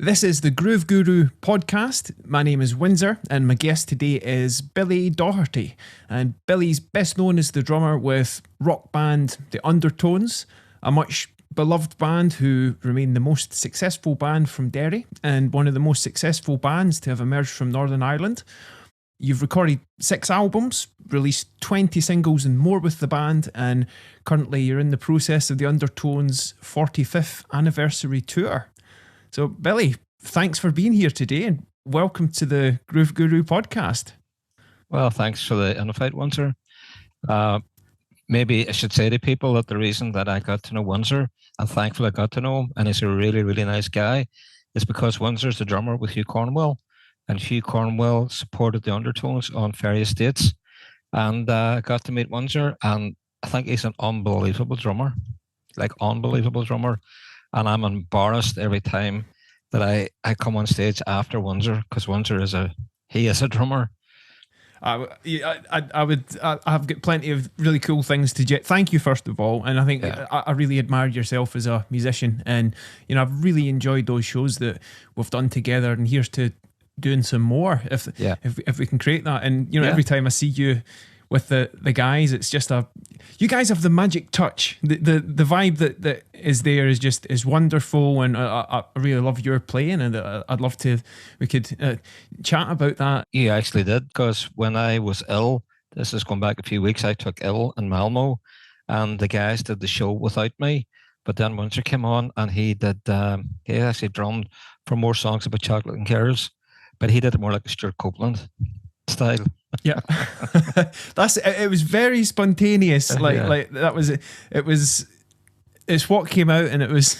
This is the Groove Guru podcast. My name is Windsor, and my guest today is Billy Doherty. And Billy's best known as the drummer with rock band The Undertones, a much beloved band who remain the most successful band from Derry and one of the most successful bands to have emerged from Northern Ireland. You've recorded 6 albums, released 20 singles and more with the band, and currently you're in the process of The Undertones' 45th anniversary tour. So, Billy, thanks for being here today and welcome to the Groove Guru podcast. Well, thanks for the invite, Windsor. Maybe I should say to people that the reason that I got to know Windsor, and thankfully I got to know him, and he's a really, really nice guy, is because Windsor's the drummer with Hugh Cornwell, and Hugh Cornwell supported the Undertones on various dates, and I got to meet Windsor, and I think he's an unbelievable drummer, and I'm embarrassed every time that I come on stage after Windsor, because Windsor is a drummer. I've got plenty of really cool things to thank you first of all, and I think I really admire yourself as a musician, and I've really enjoyed those shows that we've done together, and here's to doing some more if we can create that. And every time I see you with the guys, it's just you guys have the magic touch. The vibe that is there is wonderful, and I really love your playing, and I'd love we could chat about that. You actually did, because when I was ill, this is going back a few weeks, I took ill in Malmo, and the guys did the show without me. But then Windsor came on, and he actually drummed for more songs about chocolate and cares, but he did it more like a Stuart Copeland style. Yeah. It was very spontaneous. It's what came out, and it was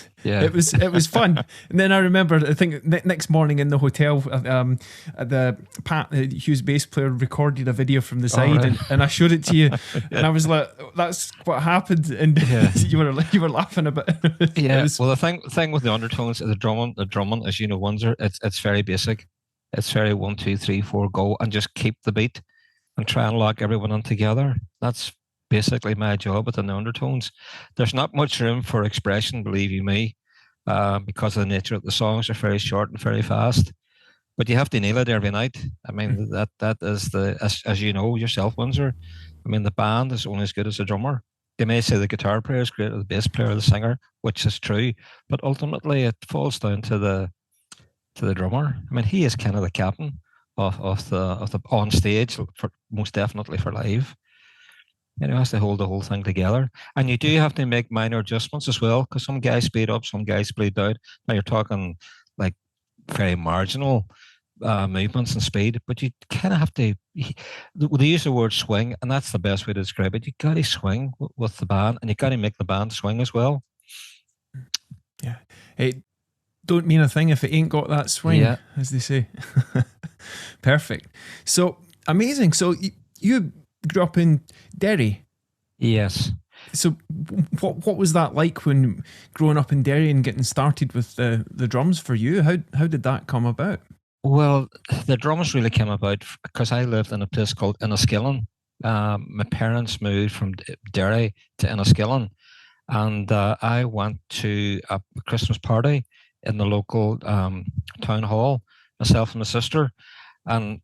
fun. And then I remember, I think next morning in the hotel, Hugh's bass player recorded a video from the side, right. and I showed it to you, and I was like, "That's what happened," and you were laughing a bit. Well, the thing with the Undertones is the drumming, as you know, Windsor, it's very basic. It's very 1, 2, 3, 4, go, and just keep the beat and try and lock everyone in together. That's basically my job within the Undertones. There's not much room for expression, believe you me, because of the nature of the songs are very short and very fast. But you have to nail it every night. I mean, that is as you know yourself, Windsor. I mean, the band is only as good as the drummer. They may say the guitar player is great, or the bass player, or the singer, which is true, but ultimately it falls down to the drummer. I mean, he is kind of the captain of the on stage, for most definitely for live. He has to hold the whole thing together, and you do have to make minor adjustments as well, because some guys speed up, some guys speed down. Now you're talking like very marginal movements and speed, but you kind of have to. They use the word swing, and that's the best way to describe it. You got to swing with the band, and you got to make the band swing as well. Yeah. Hey, don't mean a thing if it ain't got that swing, as they say. Perfect. So amazing. So you grew up in Derry? Yes. So what was that like when growing up in Derry and getting started with the drums for you? How did that come about? Well, the drums really came about because I lived in a place called Enniskillen. My parents moved from Derry to Enniskillen, and I went to a Christmas party in the local town hall, myself and my sister. And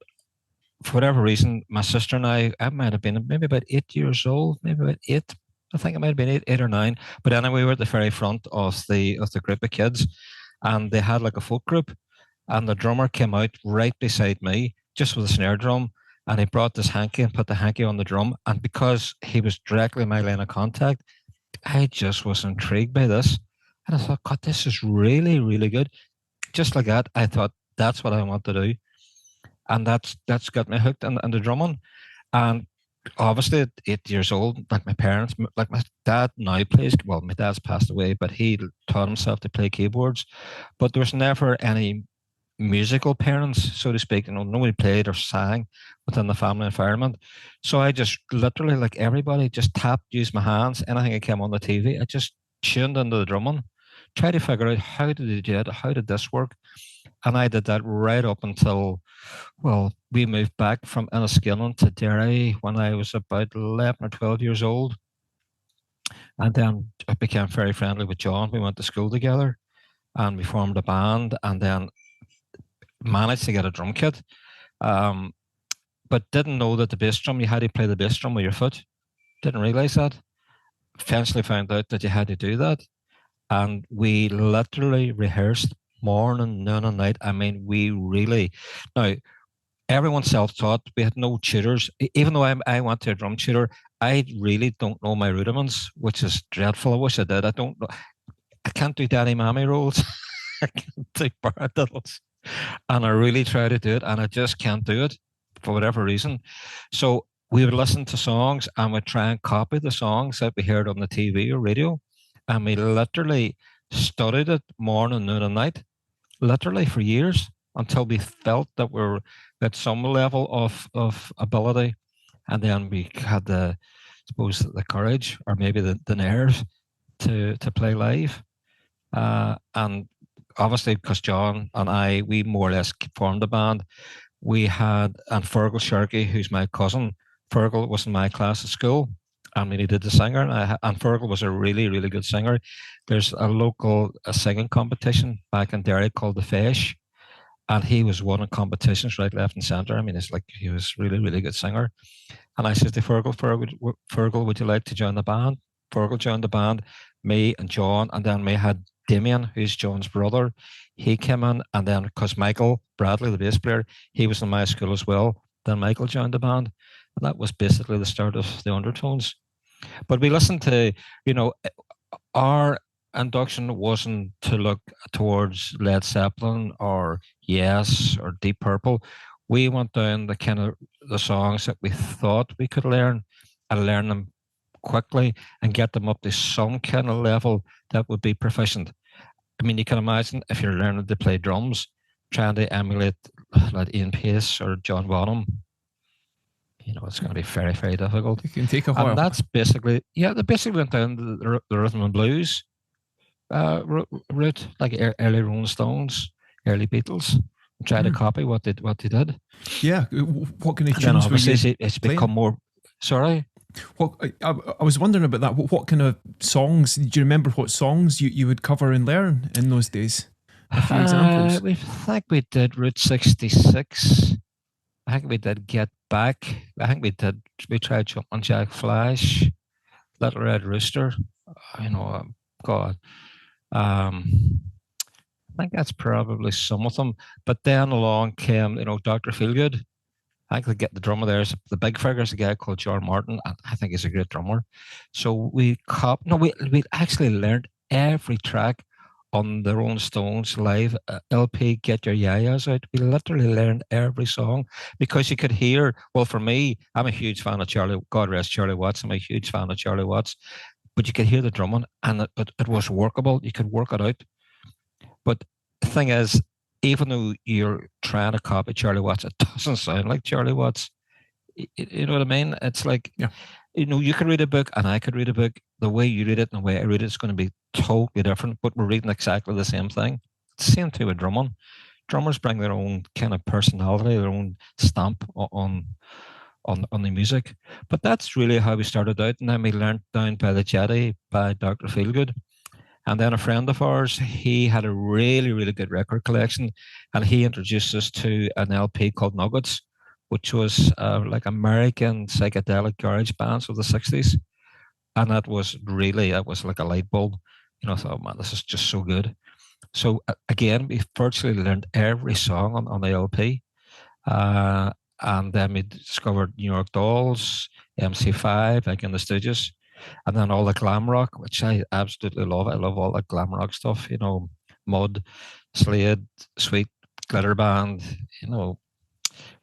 for whatever reason, my sister and I might have been maybe about 8 years old, maybe about 8. I think it might have been 8 or 9. But anyway, we were at the very front of the group of kids, and they had like a folk group, and the drummer came out right beside me, just with a snare drum, and he brought this hanky and put the hanky on the drum. And because he was directly in my line of contact, I just was intrigued by this. And I thought, God, this is really, really good. Just like that, I thought that's what I want to do. And that's got me hooked on the drumming. And obviously at 8 years old, like my parents, like my dad now plays, well, my dad's passed away, but he taught himself to play keyboards. But there was never any musical parents, so to speak. Nobody played or sang within the family environment. So I just literally, like everybody, just tapped, used my hands, anything that came on the TV. I just tuned into the drumming, try to figure out how did they do it, how did this work, and I did that right up until, well, we moved back from Enniskillen to Derry when I was about 11 or 12 years old, and then I became very friendly with John. We went to school together, and we formed a band, and then managed to get a drum kit. But didn't know that the bass drum, you had to play the bass drum with your foot. Didn't realize that. Eventually found out that you had to do that. And we literally rehearsed morning, noon, and night. I mean, we really, now, everyone's self-taught. We had no tutors. Even though I went to a drum tutor, I really don't know my rudiments, which is dreadful. I wish I did. I don't know. I can't do daddy mammy rolls. I can't do paradiddles. And I really try to do it, and I just can't do it for whatever reason. So we would listen to songs and we'd try and copy the songs that we heard on the TV or radio. And we literally studied it morning, noon, and night, literally for years, until we felt that we're at some level of ability. And then we had the, I suppose, the courage, or maybe the nerve to play live. And obviously, because John and I, we more or less formed a band. We had, and Fergal Sharkey, who's my cousin. Fergal was in my class at school, and we needed a singer. And Fergal was a really, really good singer. There's a local singing competition back in Derry called the Fesh, and he was winning competitions right, left, and centre. I mean, it's like he was really, really good singer. And I said to Fergal, would you like to join the band? Fergal joined the band, me and John, and then we had Damien, who's John's brother. He came in, and then because Michael Bradley, the bass player, he was in my school as well. Then Michael joined the band, and that was basically the start of the Undertones. But we listened to, our induction wasn't to look towards Led Zeppelin or Yes or Deep Purple. We went down the kind of the songs that we thought we could learn, and learn them quickly and get them up to some kind of level that would be proficient. I mean, you can imagine if you're learning to play drums, trying to emulate like Ian Pace or John Bonham, it's going to be very, very difficult. It can take a while. And that's basically, they basically went down the rhythm and blues route, like early Rolling Stones, early Beatles, and try to copy what they did. Yeah, what kind of tunes were you it's become more. Sorry. Well, I was wondering about that. What kind of songs? Do you remember what songs you would cover and learn in those days? A few examples. I think we did Route 66. I think we did Get Back. I think we tried Jumping Jack Flash, Little Red Rooster. God. I think that's probably some of them. But then along came, Dr. Feelgood. I think the drummer there is the big figure is a guy called John Martin. And I think he's a great drummer. So we actually learned every track on the Rolling Stones live LP, Get Your Yayas Out. We literally learned every song because you could hear, well, for me, I'm a huge fan of Charlie, God rest Charlie Watts. I'm a huge fan of Charlie Watts. But you could hear the drumming and it was workable. You could work it out. But the thing is, even though you're trying to copy Charlie Watts, it doesn't sound like Charlie Watts. You know what I mean? It's like, you could read a book and I could read a book. The way you read it and the way I read it is going to be totally different, but we're reading exactly the same thing. It's the same too with drumming. Drummers bring their own kind of personality, their own stamp on the music. But that's really how we started out. And then we learned Down by the Jetty by Dr. Feelgood. And then a friend of ours, he had a really, really good record collection, and he introduced us to an LP called Nuggets, which was like American psychedelic garage bands of the 60s. And that was like a light bulb. I thought, man, this is just so good. So again, we virtually learned every song on the LP. And then we discovered New York Dolls, MC5, like in the Stooges. And then all the glam rock, which I absolutely love. I love all the glam rock stuff, Mud, Slade, Sweet, Glitter Band,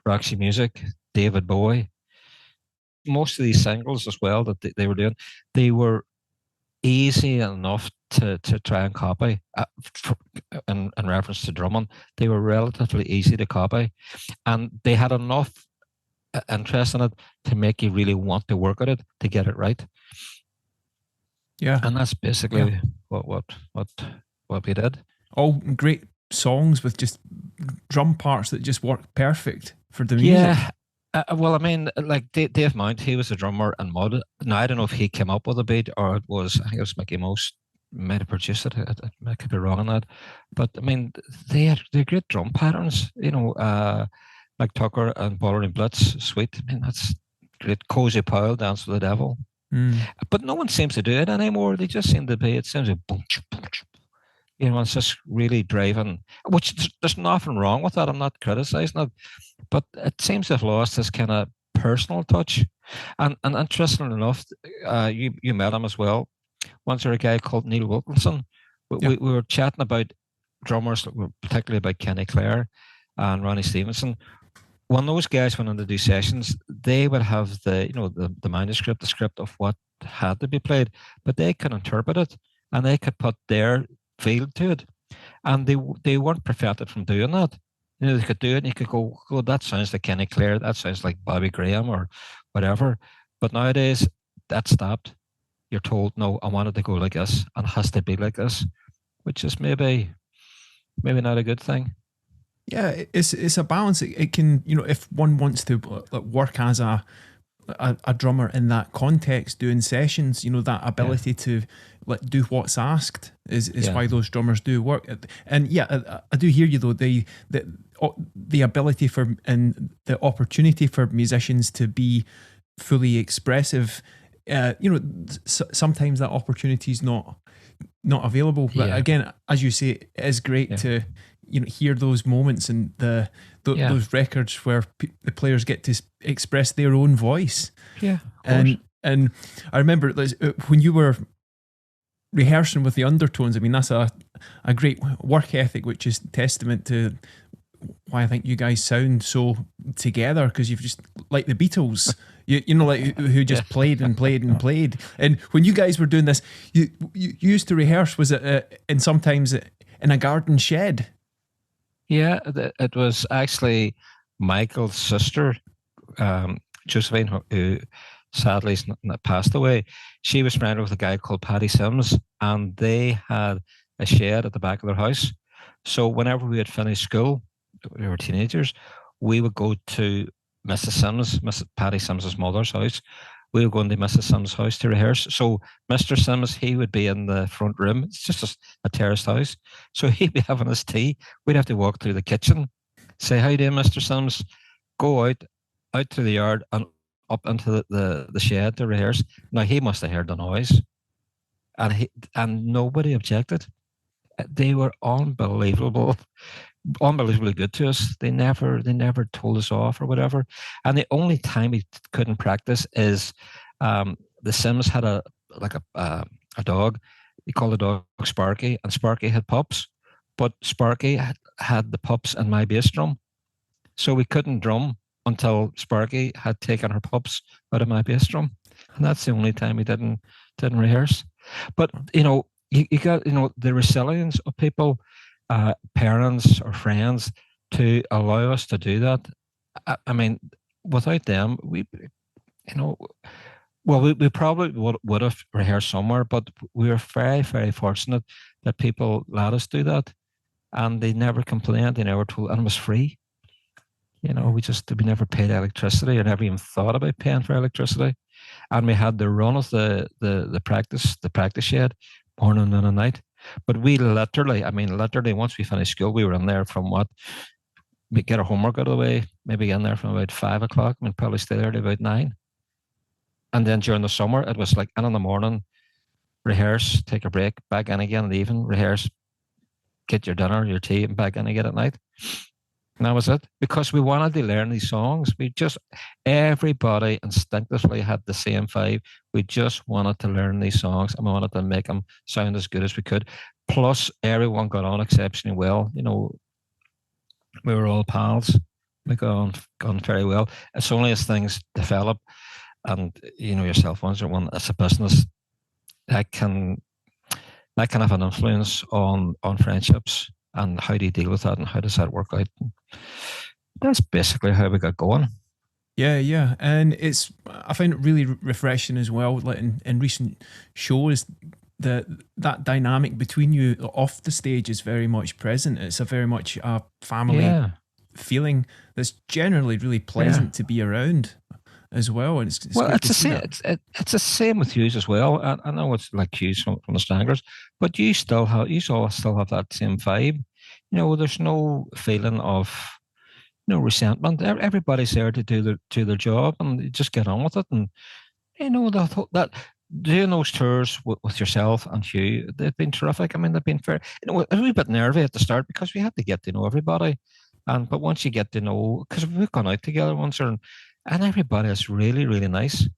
Roxy Music, David Bowie. Most of these singles as well that they were doing, they were easy enough to try and copy in reference to drumming. They were relatively easy to copy. And they had enough interest in it to make you really want to work at it to get it right. Yeah. And that's basically what we did. All great songs with just drum parts that just work perfect for the music. Yeah. Well, I mean, like Dave Mount, he was a drummer in Mud. Now, I don't know if he came up with a beat or I think it was Mickey Most might have produced it. I could be wrong on that, but I mean, they're great drum patterns. Like Tucker and Baller and Blitz, sweet. I mean, that's great. Cozy Powell, Dance with the Devil. But no one seems to do it anymore. They just seem to be. It seems like boom, boom, it's just really driving. Which there's nothing wrong with that. I'm not criticizing it, but it seems to have lost this kind of personal touch. And interestingly enough, you met him as well. Once there a guy called Neil Wilkinson. We were chatting about drummers, particularly about Kenny Clare and Ronnie Stevenson. When those guys went in to do sessions, they would have the manuscript, the script of what had to be played, but they could interpret it and they could put their feel to it, and they weren't prevented from doing that. They could do it, and you could go, "Oh, that sounds like Kenny Clare. That sounds like Bobby Graham or whatever." But nowadays, that stopped. You're told, "No, I wanted to go like this, and it has to be like this," which is maybe not a good thing. Yeah, it's a balance. It can, if one wants to work as a drummer in that context, doing sessions, that ability to do what's asked is why those drummers do work. And I do hear you though. The ability for and the opportunity for musicians to be fully expressive, sometimes that opportunity is not available. But again, as you say, it is great to hear those moments and those records where the players get to express their own voice. Yeah, and I remember when you were rehearsing with the Undertones. I mean, that's a great work ethic, which is testament to why I think you guys sound so together, because you've just like the Beatles. Who just played and played and played. And when you guys were doing this, you used to rehearse. Was it and sometimes in a garden shed? Yeah, it was actually Michael's sister, Josephine, who sadly passed away. She was friendly with a guy called Paddy Sims, and they had a shed at the back of their house. So whenever we had finished school, we were teenagers, we would go to Mrs. Paddy Sims's mother's house. We would go into Mrs. Sims' house to rehearse. So Mr. Sims, he would be in the front room. It's just a terraced house. So he'd be having his tea. We'd have to walk through the kitchen, say, "How you doing, Mr. Sims?" Go out to the yard and up into the shed to rehearse. Now, he must have heard the noise. And nobody objected. They were unbelievably good to us. They never told us off or whatever. And the only time we couldn't practice is the Sims had a dog. He called the dog Sparky, and Sparky had pups, but Sparky had the pups and my bass drum, so we couldn't drum until Sparky had taken her pups out of my bass drum, and that's the only time we didn't rehearse. But you got the resilience of people, parents or friends, to allow us to do that. I mean, without them, we probably would have rehearsed somewhere, but we were very, very fortunate that people let us do that, and they never complained. They never told, and it was free. We never paid electricity, or never even thought about paying for electricity, and we had the run of the practice shed, morning and a night. But we literally, once we finished school, we were in there from we get our homework out of the way, maybe in there from about 5 o'clock, and probably stay there to about 9. And then during the summer, it was like in the morning, rehearse, take a break, back in again in the evening, rehearse, get your dinner, your tea, and back in again at night. And that was it, because we wanted to learn these songs. Everybody instinctively had the same vibe. We just wanted to learn these songs, and we wanted to make them sound as good as we could. Plus, everyone got on exceptionally well. We were all pals. We got on very well. It's only as things develop, and yourself, once it's a business, that can have an influence on friendships, and how do you deal with that, and how does that work out? That's basically how we got going. Yeah, and I find it really refreshing as well. Like in recent shows, that dynamic between you off the stage is very much present. It's a very much a family feeling that's generally really pleasant to be around. as well, and it's Well, great it's to the see same. that. It's the same with you as well. I know it's like you from the Stranglers, but you still have that same vibe. There's no feeling of no resentment. Everybody's there to do their job, and you just get on with it. And that doing those tours with yourself and Hugh, they've been terrific. I mean, they've been fair. A wee bit nervy at the start because we had to get to know everybody, but once you get to know, because we've gone out together once, and everybody is really really nice.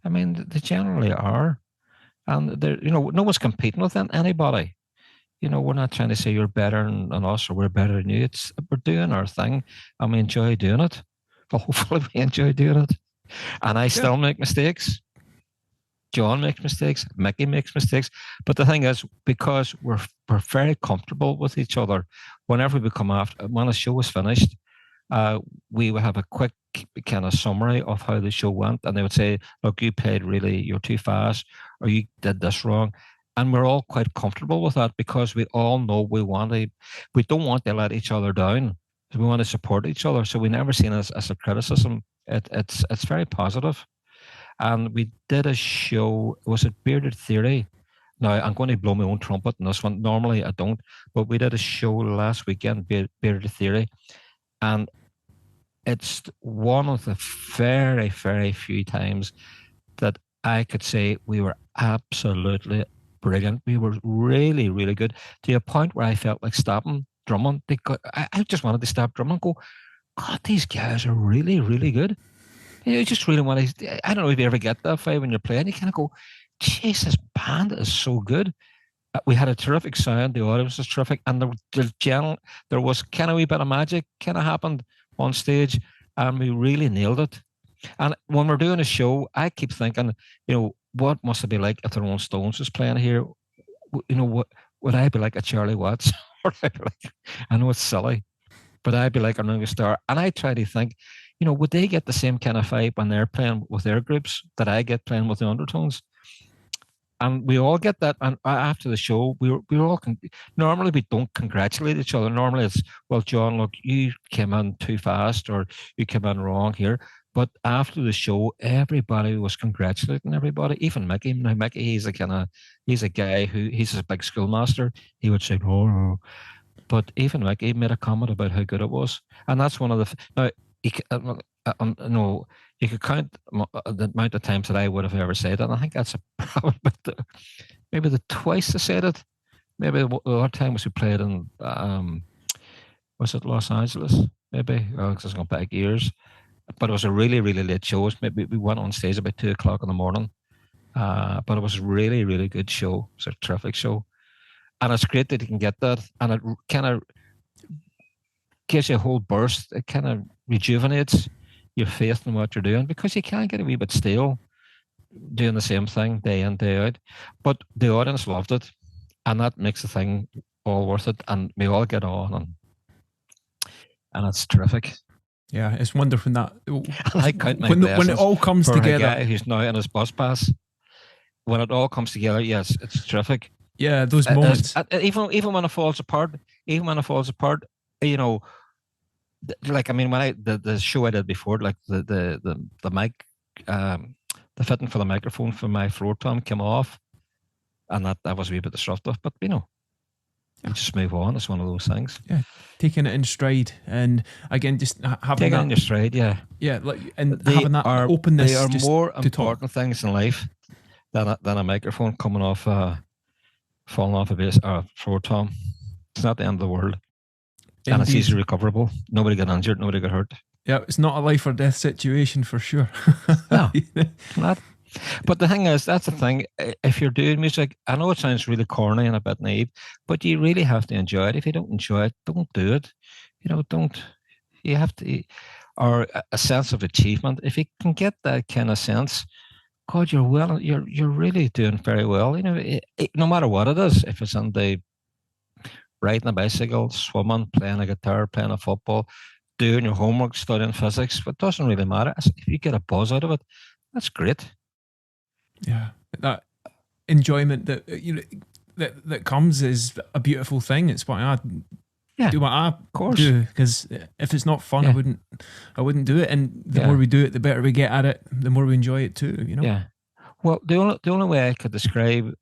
I mean, they generally are, and they're no one's competing with anybody. We're not trying to say you're better than us or we're better than you. It's we're doing our thing and we enjoy doing it. Well, hopefully we enjoy doing it. And I still make mistakes. John makes mistakes. Mickey makes mistakes. But the thing is, because we're very comfortable with each other, whenever we come after, when a show is finished, we would have a quick kind of summary of how the show went, and they would say, "Look, you played really, you're too fast, or you did this wrong." And we're all quite comfortable with that because we all know we don't want to let each other down. We want to support each other. So we never seen it as a criticism. It's very positive. And we did a show. Was it Bearded Theory? Now I'm going to blow my own trumpet in this one. Normally I don't, but we did a show last weekend, Bearded Theory, and it's one of the very, very few times that I could say we were absolutely brilliant. We were really, really good to a point where I felt like stopping drumming. I just wanted to stop drumming and go, God, these guys are really, really good. You just really want to. I don't know if you ever get that way when you're playing. You kind of go, "Jeez, this band is so good." We had a terrific sound. The audience was terrific, and there was kind of a wee bit of magic kind of happened on stage, and we really nailed it. And when we're doing a show, I keep thinking, what must it be like if the Rolling Stones was playing here? What would I be like a Charlie Watts? Or I know it's silly, but I'd be like a Ringo Starr. And I try to think, would they get the same kind of vibe when they're playing with their groups that I get playing with the Undertones? And we all get that. And after the show, we all normally we don't congratulate each other. Normally it's, well, John, look, you came in too fast or you came in wrong here. But after the show, everybody was congratulating everybody, even Mickey. Now, Mickey, he's a guy he's a big schoolmaster. He would say, "Oh, no." But even Mickey made a comment about how good it was. And that's one of the, now, no, you could count the amount of times that I would have ever said it. And I think that's probably maybe the twice I said it. Maybe the other time was we played in, was it Los Angeles? Maybe, because it's gone back years. But it was a really, really late show. Maybe we went on stage about 2 o'clock in the morning. But it was a really, really good show. It was a terrific show. And it's great that you can get that. And it kind of gives you a whole burst. It kind of rejuvenates your faith in what you're doing because you can get a wee bit stale doing the same thing day in, day out. But the audience loved it. And that makes the thing all worth it. And we all get on. And it's terrific. Yeah, it's wonderful that I count my when it all comes for together. A guy who's now in his bus pass. When it all comes together, yes, it's terrific. Yeah, those moments. Even when it falls apart, like I mean, when the show I did before, like the mic, the fitting for the microphone for my floor tom came off, and that was a wee bit disruptive. But you just move on. It's one of those things. Yeah, taking it in stride, and again, just having taking it in your stride. Yeah, and having that openness. They are more important talk. things in life than a microphone coming off, falling off a bass or a floor tom. It's not the end of the world. Indeed. And it's easily recoverable. Nobody got injured. Nobody got hurt. Yeah, it's not a life or death situation for sure. No, not. But the thing is, that's the thing. If you're doing music, I know it sounds really corny and a bit naive, but you really have to enjoy it. If you don't enjoy it, don't do it. Don't. You have to, or a sense of achievement. If you can get that kind of sense, God, you're really doing very well. No matter what it is, if it's on the riding a bicycle, swimming, playing a guitar, playing a football, doing your homework, studying physics, it doesn't really matter. If you get a buzz out of it, that's great. Yeah, that enjoyment that that comes is a beautiful thing. It's what Yeah, do what I of course. do, because if it's not fun, Yeah, I wouldn't do it. And the more yeah, we do it, the better we get at it, the more we enjoy it too. yeah. Well, the only way I could describe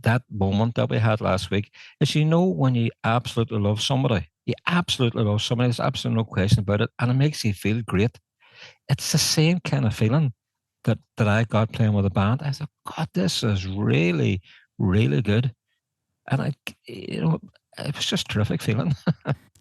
that moment that we had last week is, when you absolutely love somebody, there's absolutely no question about it, and it makes you feel great. It's the same kind of feeling that I got playing with a band. I thought, God, this is really, really good, and it was just a terrific feeling.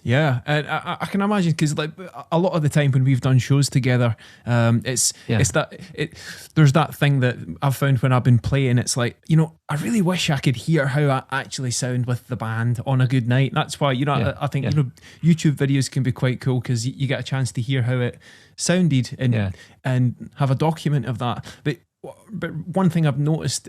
Yeah, and I can imagine, because like a lot of the time when we've done shows together, it's Yeah, it's that it there's that thing that I've found when I've been playing. It's like, I really wish I could hear how I actually sound with the band on a good night. That's why, yeah, I think, yeah, YouTube videos can be quite cool, because you get a chance to hear how it sounded, yeah, and have a document of that. But one thing I've noticed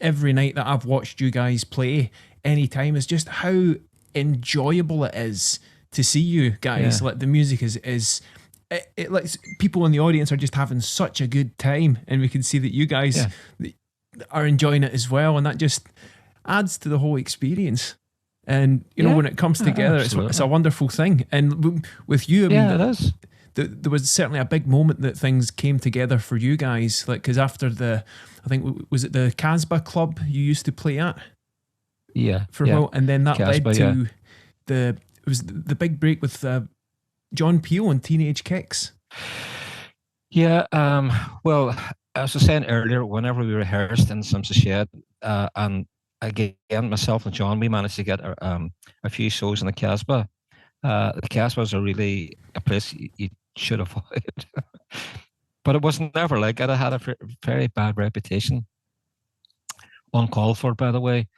every night that I've watched you guys play anytime is just how enjoyable it is to see you guys. yeah, Like, the music is it like people in the audience are just having such a good time, and we can see that you guys yeah, are enjoying it as well, and that just adds to the whole experience. And yeah. when it comes together, it's a Absolutely. wonderful thing. And with you, I mean, Yeah, it is. there was certainly a big moment that things came together for you guys. Like, because after I think, was it the Casbah club you used to play at Yeah, for a yeah. while, and then that led Casbah, yeah. to it was the big break with John Peel and Teenage Kicks. Yeah, well, as I was saying earlier, whenever we rehearsed in some shed, and again, myself and John, we managed to get a few shows in the Casbah. The Casbah was a place you should avoid, but it was never like it. It had a very bad reputation, uncalled for, by the way.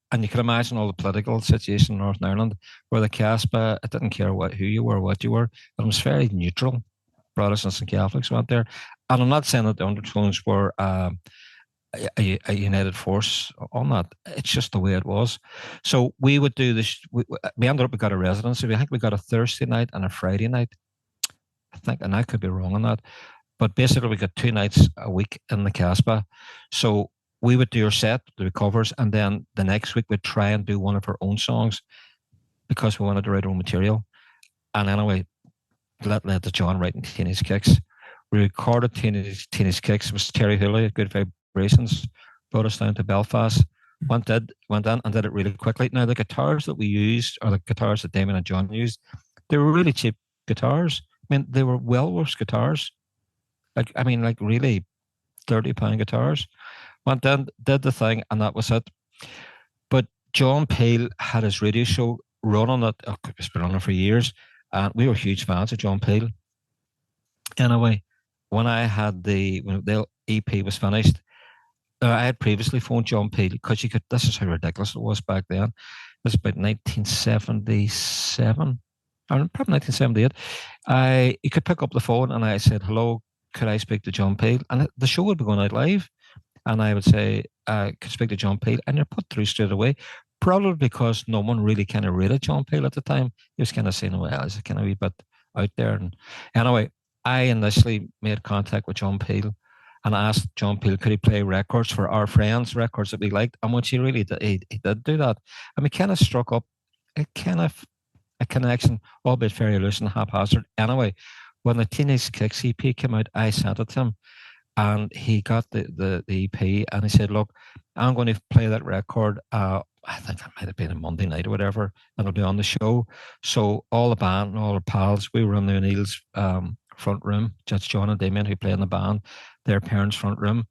And you can imagine all the political situation in Northern Ireland, where the Casbah, it didn't care who you were, what you were, but it was very neutral. Protestants and Catholics went there. And I'm not saying that the Undertones were a united force on that. It's just the way it was. So we would do this. We ended up, we got a residency. I think we got a Thursday night and a Friday night. I think, and I could be wrong on that. But basically, we got 2 nights a week in the Casbah. So we would do our set, do covers, and then the next week we'd try and do one of our own songs, because we wanted to write our own material. And anyway, that led to John writing Teenage Kicks. We recorded Teenage Kicks. It was Terry Hooley at Good Vibrations, brought us down to Belfast. Went in and did it really quickly. Now, the guitars that we used, or the guitars that Damien and John used, they were really cheap guitars. I mean, they were well-worth guitars. Like really £30 guitars. Went in, did the thing, and that was it. But John Peel had his radio show running it. It's been running for years, and we were huge fans of John Peel. Anyway, when the EP was finished, I had previously phoned John Peel, because you could. This is how ridiculous it was back then. It was about 1977, or probably 1978. You could pick up the phone, and I said, "Hello, could I speak to John Peel?" And the show would be going out live, and I would say, "Could speak to John Peel," and you're put through straight away. Probably because no one really kind of rated John Peel at the time. He was kind of saying, "Well, he's kind of a wee bit out there." And anyway, I initially made contact with John Peel and asked John Peel, could he play records for our friends, records that we liked, and which he really did. He did do that, and we kind of struck up a connection, albeit very loose and haphazard. Anyway, when the Teenage Kicks EP came out, I sent it to him, and he got the EP, and he said, "Look, I'm going to play that record. I think that might have been a Monday night or whatever, and it'll be on the show." So all the band and all our pals, we were in the O'Neill's front room. That's John and Damien who play in the band, their parents' front room.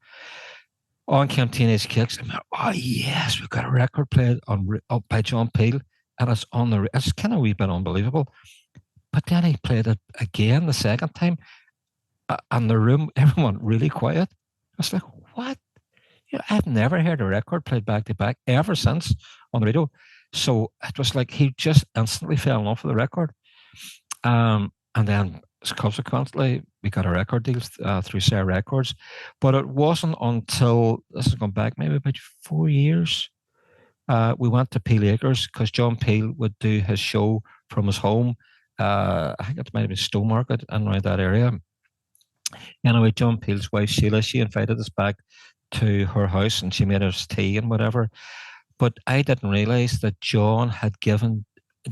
On came Teenage Kicks. I'm like, "Oh yes, we've got a record played up by John Peel, and it's on the. It's kind of a wee bit unbelievable." But then he played it again the second time, and the room, everyone really quiet. I was like, "What?" I've never heard a record played back to back ever since on the radio. So it was like he just instantly fell in love with the record. And then consequently, we got a record deal through Sarah Records. But it wasn't until, this is going back maybe about 4 years, we went to Peel Acres, because John Peel would do his show from his home. I think it might have been Stowmarket and around that area. Anyway, John Peel's wife, Sheila, she invited us back to her house, and she made us tea and whatever. But I didn't realize that John had given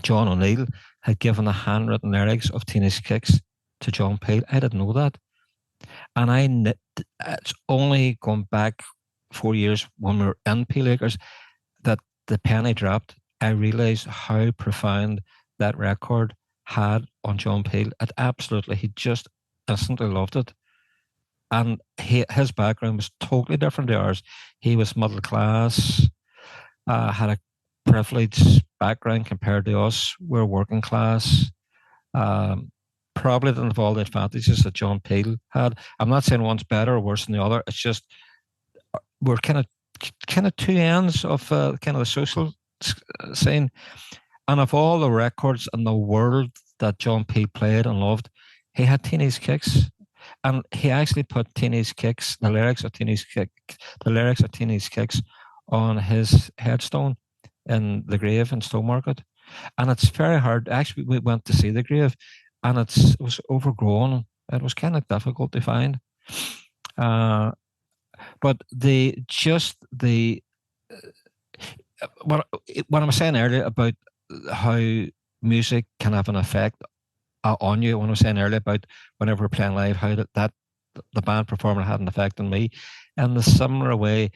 John O'Neill had given the handwritten lyrics of Teenage Kicks to John Peel. I didn't know that. And it's only gone back 4 years when we were in Peel Acres that the penny dropped. I realised how profound that record had on John Peel. He just instantly loved it. And his background was totally different to ours. He was middle class, had a privileged background compared to us. We're working class. Probably didn't have all the advantages that John Peel had. I'm not saying one's better or worse than the other. It's just we're kind of two ends of kind of the social scene. And of all the records in the world that John Peel played and loved, he had Teenage Kicks. And he actually put Teenage Kicks, the lyrics of Teenage Kicks on his headstone in the grave in Stowmarket. And it's very hard. Actually, we went to see the grave, and it was overgrown. It was kind of difficult to find. But what I was saying earlier about how music can have an effect on you, when I was saying earlier about whenever we're playing live, how that the band performer had an effect on me. In the similar way,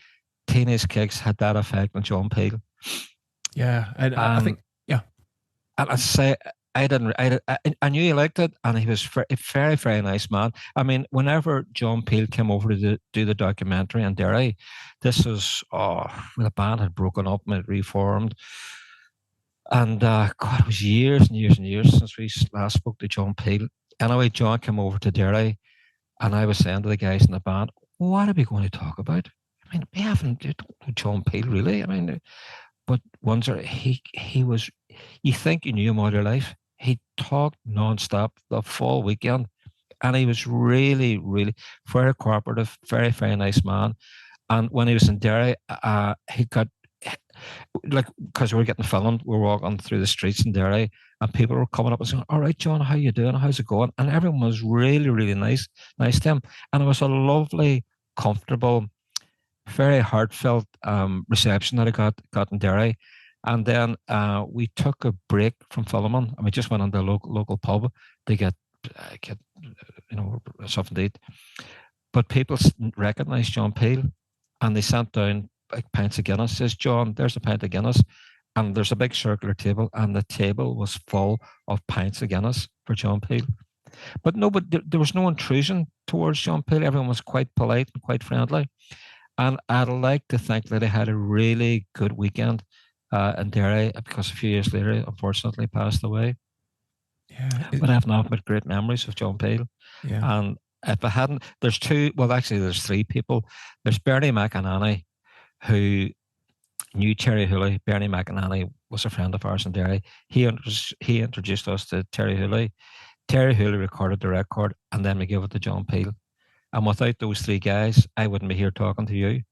Teenage Kicks had that effect on John Peel. Yeah, and I think, yeah. And I say, I knew he liked it, and he was a very, very nice man. I mean, whenever John Peel came over to do the documentary on Derry, this was, the band had broken up and it reformed. And God, it was years and years and years since we last spoke to John Peel. Anyway, John came over to Derry, and I was saying to the guys in the band, what are we going to talk about? I mean, we don't know John Peel, really. I mean, but he was, you think you knew him all your life. He talked non-stop the full weekend, and he was really, really very cooperative, very, very nice man. And when he was in Derry, he got, like, because we were getting filmed, we were walking through the streets in Derry, and people were coming up and saying, all right, John, how you doing? How's it going? And everyone was really, really nice to him. And it was a lovely, comfortable, very heartfelt reception that I got in Derry. And then we took a break from filming, and we just went on the local pub to get something to eat. But people recognised John Peel, and they sent down like pints of Guinness. Says, John, there's a pint of Guinness, and there's a big circular table, and the table was full of pints of Guinness for John Peel. But there was no intrusion towards John Peel. Everyone was quite polite and quite friendly. And I'd like to think that I had a really good weekend in Derry, because a few years later, unfortunately, passed away. Yeah, but I have not but great memories of John Peel. Yeah. And if I hadn't, there's three people. There's Bernie McInerney, who knew Terry Hooley. Bernie McInerney was a friend of ours in Derry. He introduced us to Terry Hooley. Terry Hooley recorded the record, and then we gave it to John Peel. And without those three guys, I wouldn't be here talking to you.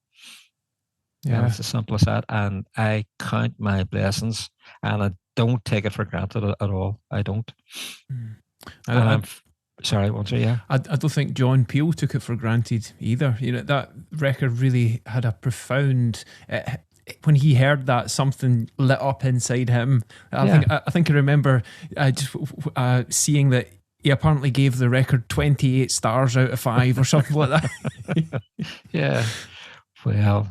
Yeah, and it's as simple as that. And I count my blessings, and I don't take it for granted at all. I don't. Sorry, yeah. I don't think John Peel took it for granted either. You know, that record really had a profound. When he heard that, something lit up inside him. I think I remember just seeing that he apparently gave the record 28 stars out of 5 or something like that. Yeah. Well,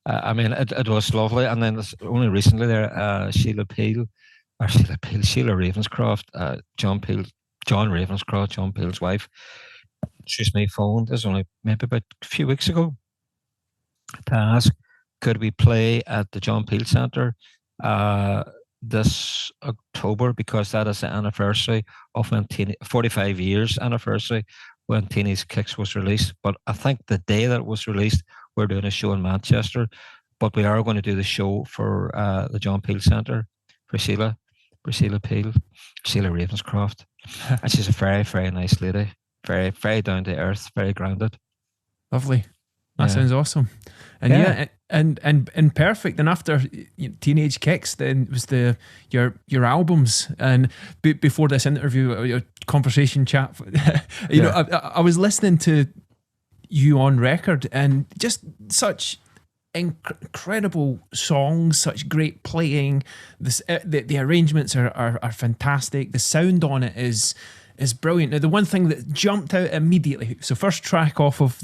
I mean, it was lovely. And then only recently there, Sheila Ravenscroft, John Ravenscroft, John Peel's wife, phoned us only maybe about a few weeks ago to ask, could we play at the John Peel Centre this October, because that is the anniversary of when 45 years anniversary when Teenage Kicks was released. But I think the day that it was released, we're doing a show in Manchester, but we are going to do the show for the John Peel Centre for Sheila Ravenscroft. And she's a very, very nice lady, very, very down to earth, very grounded. Lovely. That sounds awesome. And and perfect. And after Teenage Kicks, then was your albums. And before this interview, your conversation chat, you know, I was listening to you on record, and just such incredible songs, such great playing. The arrangements are fantastic. The sound on it is brilliant. Now, the one thing that jumped out immediately, so first track off of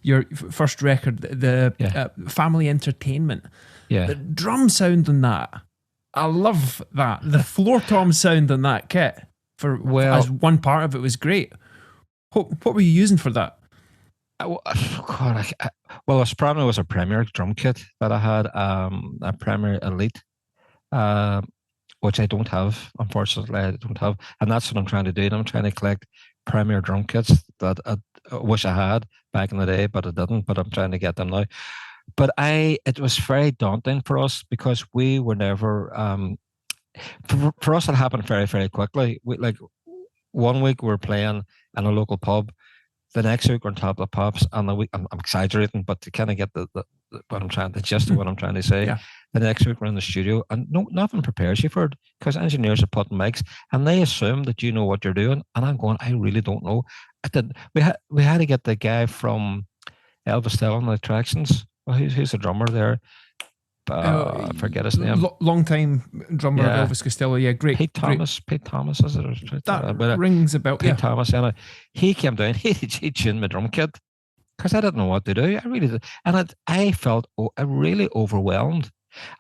your first record, the Family Entertainment, the drum sound on that, I love that. The floor tom sound on that kit as one part of it was great. What were you using for that? Well, it probably was a Premier drum kit that I had, a Premier Elite, which I don't have, unfortunately. I don't have, and that's what I'm trying to do. I'm trying to collect Premier drum kits that I wish I had back in the day, but I didn't. But I'm trying to get them now. But it was very daunting for us because we were never. For us, it happened very, very quickly. Like 1 week we were playing in a local pub. The next week we're on top of the pops, and the week I'm exaggerating, but to kind of get the gist of what I'm trying to say. Yeah. The next week we're in the studio, and nothing prepares you for it because engineers are putting mics, and they assume that you know what you're doing. And I'm going, I really don't know. We had to get the guy from Elvis Costello on the Attractions. Well, who's the drummer there? I forget his name. Long time drummer of Elvis Costello. Yeah, great. Pete Thomas is it? That rings a bell. Pete Thomas. And he came down. He tuned my drum kit because I didn't know what to do. I really did, and I felt really overwhelmed.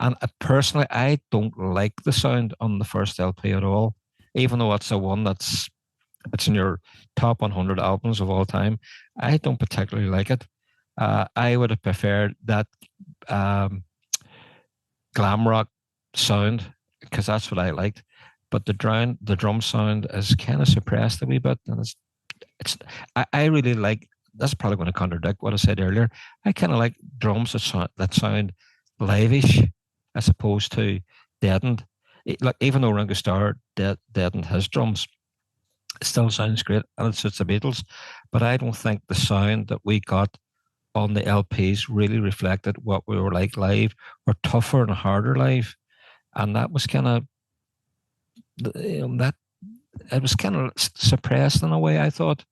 And personally, I don't like the sound on the first LP at all, even though it's the one it's in your top 100 albums of all time. I don't particularly like it. I would have preferred that glam rock sound because that's what I liked. But the drum sound is kind of suppressed a wee bit, and I really like. That's probably going to contradict what I said earlier. I kind of like drums that sound live-ish as opposed to deadened. Like even though Ringo Starr deadened his drums, it still sounds great and it suits the Beatles. But I don't think the sound that we got on the LPs really reflected what we were like live. We're tougher and harder live, and that was kind of that. It was kind of suppressed in a way, I thought.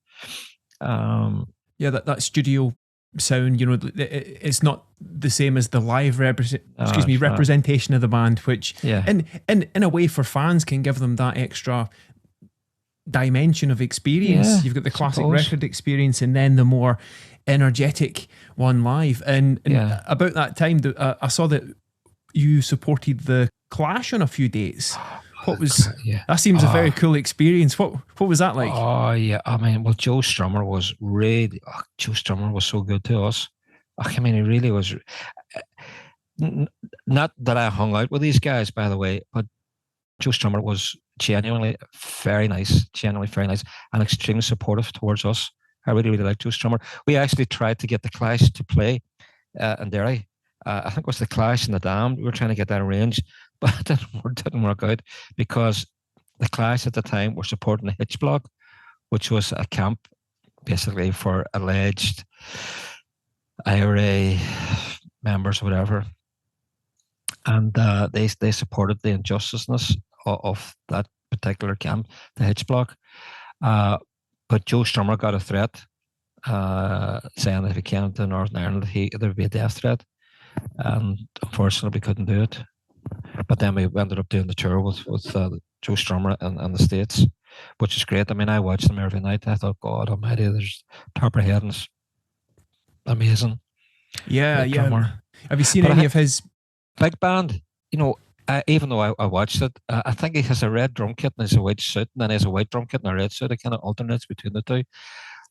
That studio sound, it's not the same as the live representation of the band, which in a way for fans can give them that extra dimension of experience. You've got the classic record experience and then the more energetic one live. And about that time, I saw that you supported the Clash on a few dates. That seems a very cool experience. What was that like? Oh yeah, I mean, well, Joe Strummer was so good to us. I mean, he really was. Not that I hung out with these guys, by the way, but Joe Strummer was genuinely very nice, and extremely supportive towards us. I really, really like Joe Strummer. We actually tried to get the Clash to play in Derry. I think it was the Clash and the Damned. We were trying to get that arranged, but it didn't work out because the Clash at the time were supporting the Hitch Block, which was a camp basically for alleged IRA members or whatever. And they supported the injusticeness of that particular camp, the Hitch Block. But Joe Strummer got a threat saying that if he came to Northern Ireland, there would be a death threat. And unfortunately, we couldn't do it. But then we ended up doing the tour with Joe Strummer and the States, which is great. I mean, I watched them every night. I thought, God almighty, there's Topper Headens. Amazing. Yeah. Have you seen any of his... Big band, even though I watched it, I think he has a red drum kit and he has a white suit, and then he has a white drum kit and a red suit. It kind of alternates between the two.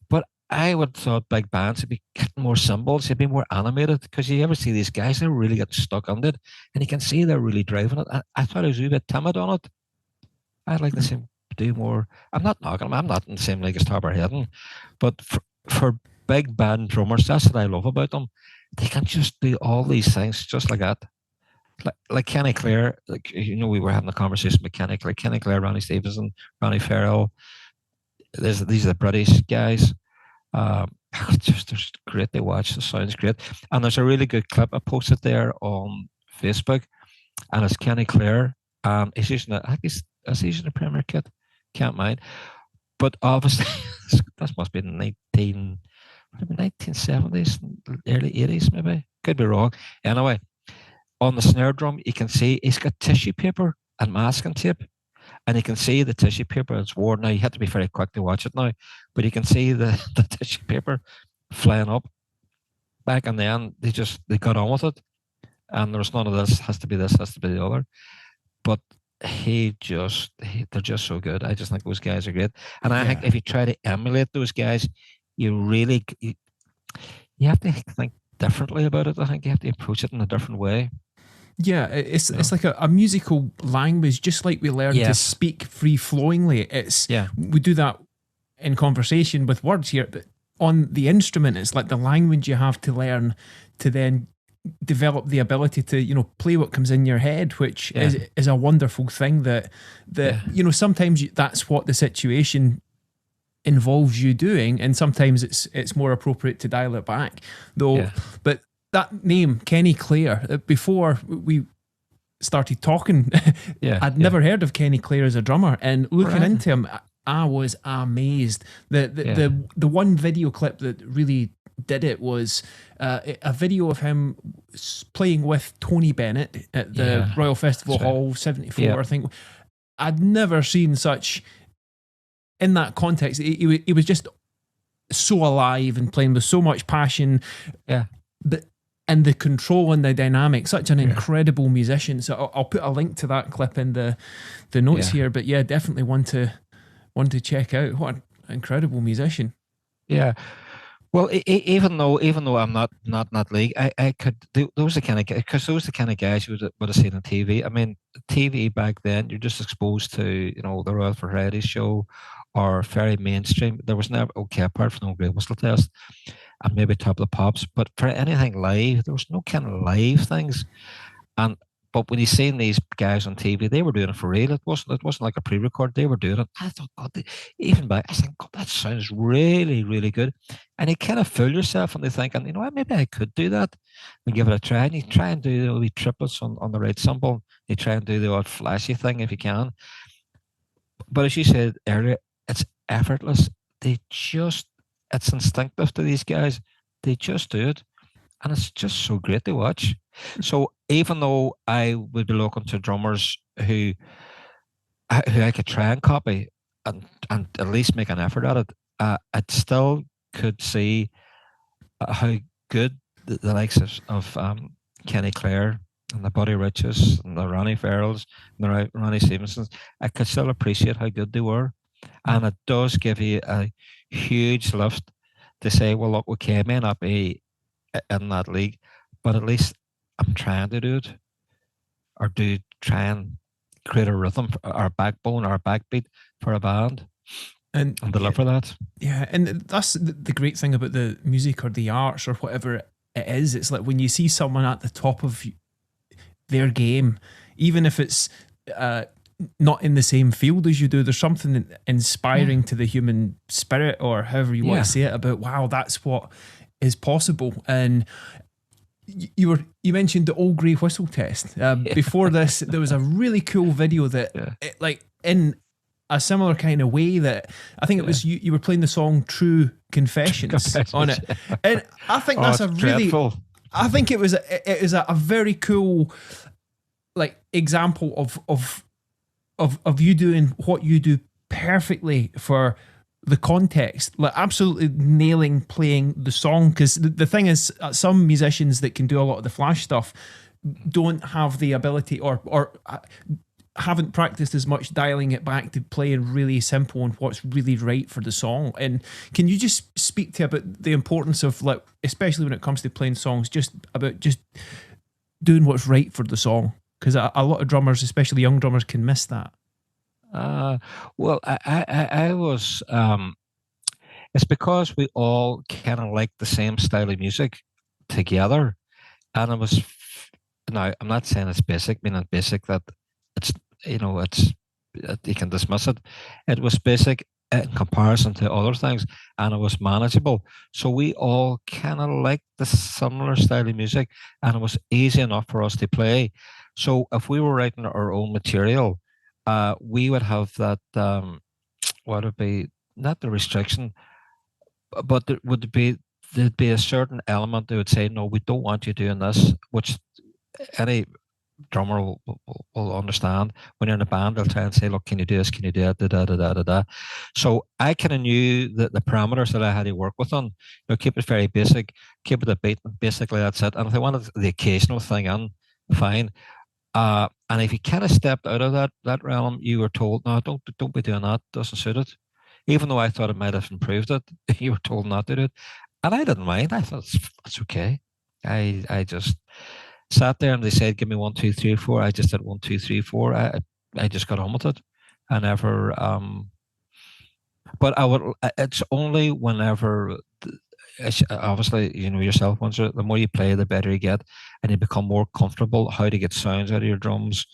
But I would have thought big bands would be getting more symbols, they'd be more animated, because you ever see these guys, they're really getting stuck on it, and you can see they're really driving it. I thought he was a wee bit timid on it. I'd like to see him do more. I'm not knocking him, I'm not in the same league as Topper Heading, but for big band drummers, that's what I love about them. They can just do all these things just like that. Like Kenny Clare, we were having a conversation with Kenny Clare, Ronnie Stevenson, Ronnie Farrell. These are the British guys. Just great to watch. The sounds great, and there's a really good clip I posted there on Facebook, and it's Kenny Clare. He's using he's using a Premier kit. Can't mind, but obviously this must be the 1970s, early 80s maybe. Could be wrong. Anyway, on the snare drum, you can see he's got tissue paper and masking tape, and you can see the tissue paper is worn. Now you have to be very quick to watch it now, but you can see the tissue paper flying up. Back in the end, they got on with it, and there was none of this. Has to be this. Has to be the other. But they're just so good. I just think those guys are great, and I think if you try to emulate those guys, you have to think differently about it. I think you have to approach it in a different way. Yeah, it's like a musical language, just like we learn to speak free flowingly. We do that in conversation with words here, but on the instrument, it's like the language you have to learn to then develop the ability to play what comes in your head, which is a wonderful thing. That sometimes that's what the situation involves you doing, and sometimes it's more appropriate to dial it back, though. But that name, Kenny Clare, before we started talking, I'd never heard of Kenny Clare as a drummer, and looking into him, I was amazed. The one video clip that really did it was a video of him playing with Tony Bennett at the Royal Festival Hall 74, I think. I'd never seen such, in that context, he was just so alive and playing with so much passion. And the control and the dynamic, such an incredible musician. So I'll put a link to that clip in the notes here. But definitely one to check out. What an incredible musician. Yeah. Well, even though I'm not in that league, I could do those the kind of, because those are the kind of guys you would have seen on TV. I mean, TV back then, you're just exposed to the Royal Variety Show or very mainstream. There was never apart from No Great Whistle Test and maybe Top of the Pops, but for anything live, there was no kind of live things. But when you seen these guys on TV, they were doing it for real. It wasn't like a pre-record. They were doing it. I thought, God, even back, I think, God, that sounds really, really good. And you kind of fool yourself into thinking, maybe I could do that and give it a try. And you try and do the wee triplets on the right cymbal. You try and do the odd flashy thing if you can. But as you said earlier, it's effortless. It's instinctive to these guys. They just do it. And it's just so great to watch. So even though I would be looking to drummers who I could try and copy and at least make an effort at it, I still could see how good the likes of Kenny Clare and the Buddy Riches and the Ronnie Farrells and the Ronnie Stevensons, I could still appreciate how good they were. And it does give you a huge lift to say, well, look, okay, I may not be in that league, but at least I'm trying to do it, or try and create a rhythm, our backbone, our backbeat for a band, and deliver that. Yeah, and that's the great thing about the music or the arts or whatever it is. It's like when you see someone at the top of their game, even if it's not in the same field as you do, there's something inspiring to the human spirit, or however you want to say it, about, wow, that's what is possible. And you mentioned the Old Grey Whistle Test. Before this, there was a really cool video that, in a similar kind of way, that I think it was you were playing the song True Confessions on it. And I think that's a really dreadful. I think it is a very cool example of you doing what you do perfectly for the context, absolutely nailing playing the song. Because the thing is, some musicians that can do a lot of the flash stuff don't have the ability or haven't practiced as much dialing it back to playing really simple and what's really right for the song. And can you just speak to about the importance of, especially when it comes to playing songs, just doing what's right for the song? Because a lot of drummers, especially young drummers, can miss that. Well, I was. It's because we all kind of like the same style of music together, and it was. Now, I'm not saying it's basic, meaning basic that it's you can dismiss it. It was basic in comparison to other things, and it was manageable. So we all kind of liked the similar style of music, and it was easy enough for us to play. So if we were writing our own material, we would have that, what would be, not the restriction, but there would be there'd be a certain element they would say, no, we don't want you doing this, which any drummer will understand. When you're in a band, they'll try and say, look, can you do this? Can you do that? Da, da, da, da, da, da. So I kind of knew the parameters that I had to work with on. Keep it very basic, keep it a beat. Basically, that's it. And if they wanted the occasional thing in, fine. And if you kind of stepped out of that realm, you were told, no, don't be doing that. Doesn't suit it. Even though I thought it might have improved it, you were told not to do it. And I didn't mind. I thought it's okay. I just sat there and they said, give me 1, 2, 3, 4. I just did 1, 2, 3, 4. I just got on with it. I never, but I would, it's only whenever, obviously, yourself, once the more you play, the better you get, and you become more comfortable how to get sounds out of your drums.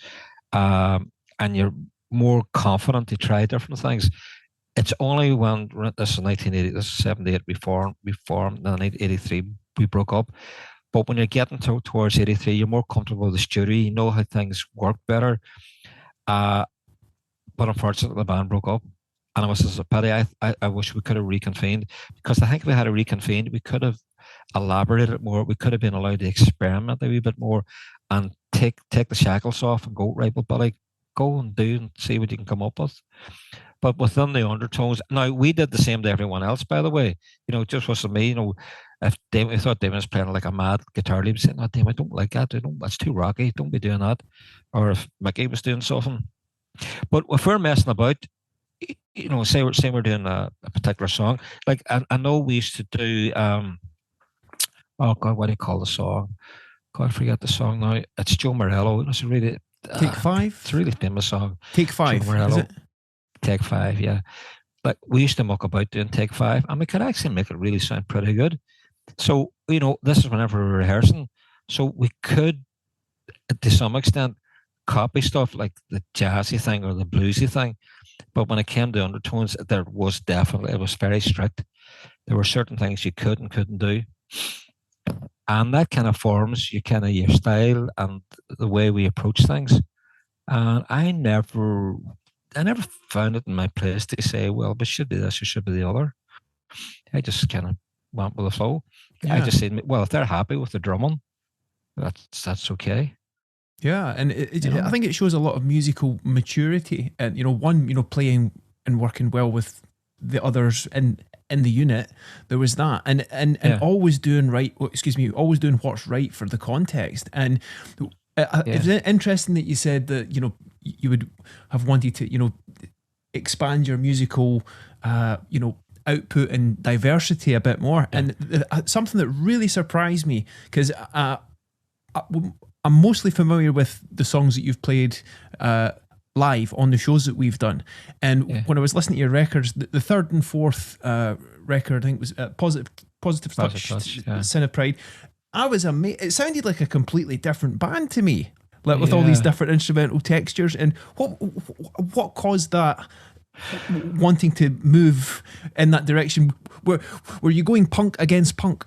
And you're more confident to try different things. It's only when this is 1980, this is 78, we formed, in 83, we broke up. But when you're getting towards 83, you're more comfortable with the studio. You know how things work better. But unfortunately, the band broke up. And it was just a pity. I wish we could have reconvened, because I think if we had a reconvened, we could have elaborated more. We could have been allowed to experiment a wee bit more and take the shackles off and go, right, but like, go and do and see what you can come up with. But within the Undertones, now we did the same to everyone else, by the way. It just wasn't me. If Damon, I thought Damon was playing like a mad guitar lead, saying, "No, Damon, I don't like that. That's too rocky. Don't be doing that." Or if Mickey was doing something. But if we're messing about, say we're doing a particular song. Like I know we used to do. Oh God, what do you call the song? God, I forget the song now. It's Joe Morello. It's a really Take 5. It's a really famous song. Take 5. Is it? Take 5, yeah. Like we used to muck about doing Take 5, and we could actually make it really sound pretty good. So this is whenever we're rehearsing, so we could, to some extent, copy stuff like the jazzy thing or the bluesy thing. But when it came to Undertones, it was very strict. There were certain things you could and couldn't do, and that kind of forms your style and the way we approach things. And I never found it in my place to say, well, we should do this or should be the other. I just kind of went with the flow. Yeah. I just said, well, if they're happy with the drumming, that's okay. Yeah, and I think it shows a lot of musical maturity, and one, playing and working well with the others in the unit. There was that, and always doing always doing what's right for the context. And it's interesting that you said that you would have wanted to expand your musical output and diversity a bit more. And something that really surprised me, because I'm mostly familiar with the songs that you've played live on the shows that we've done. And when I was listening to your records, the third and fourth record, I think was Positive Touch, Sin of Pride, I was amazed. It sounded like a completely different band to me, like with all these different instrumental textures. And what caused that wanting to move in that direction? Were you going punk against punk?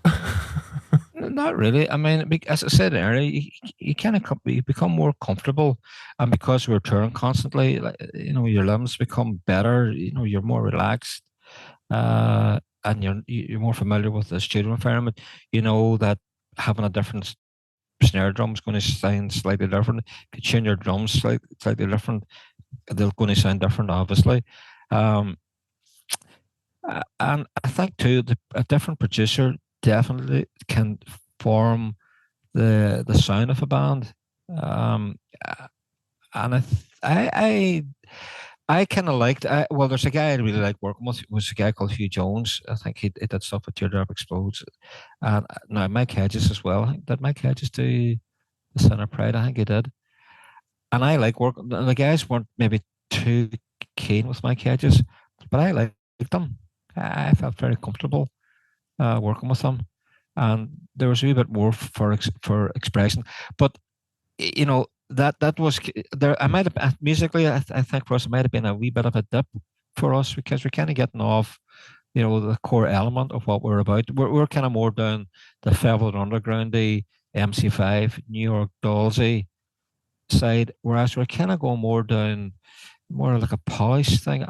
Not really. I mean, as I said earlier, you kind of become more comfortable, and because we're touring constantly, like, your limbs become better. You're more relaxed, and you're more familiar with the studio environment. You know that having a different snare drum is going to sound slightly different. If you tune your drums slightly different, they're going to sound different, obviously. And I think too, a different producer definitely can form the sound of a band. And I kind of liked. Well, there's a guy I really like working with. Was a guy called Hugh Jones. I think he did stuff with Teardrop Explodes, and now Mike Hedges as well. Did Mike Hedges do the Sin of Pride? I think he did. And I like work. The guys weren't maybe too keen with Mike Hedges, but I liked them. I felt very comfortable working with them, and there was a wee bit more for expression. But that was there. I might have musically. I think for us, it might have been a wee bit of a dip for us, because we're kind of getting off, the core element of what we're about. We're kind of more down the Velvet Undergroundy, MC5, New York Dollsy side, whereas we're kind of going more down, more like a polished thing.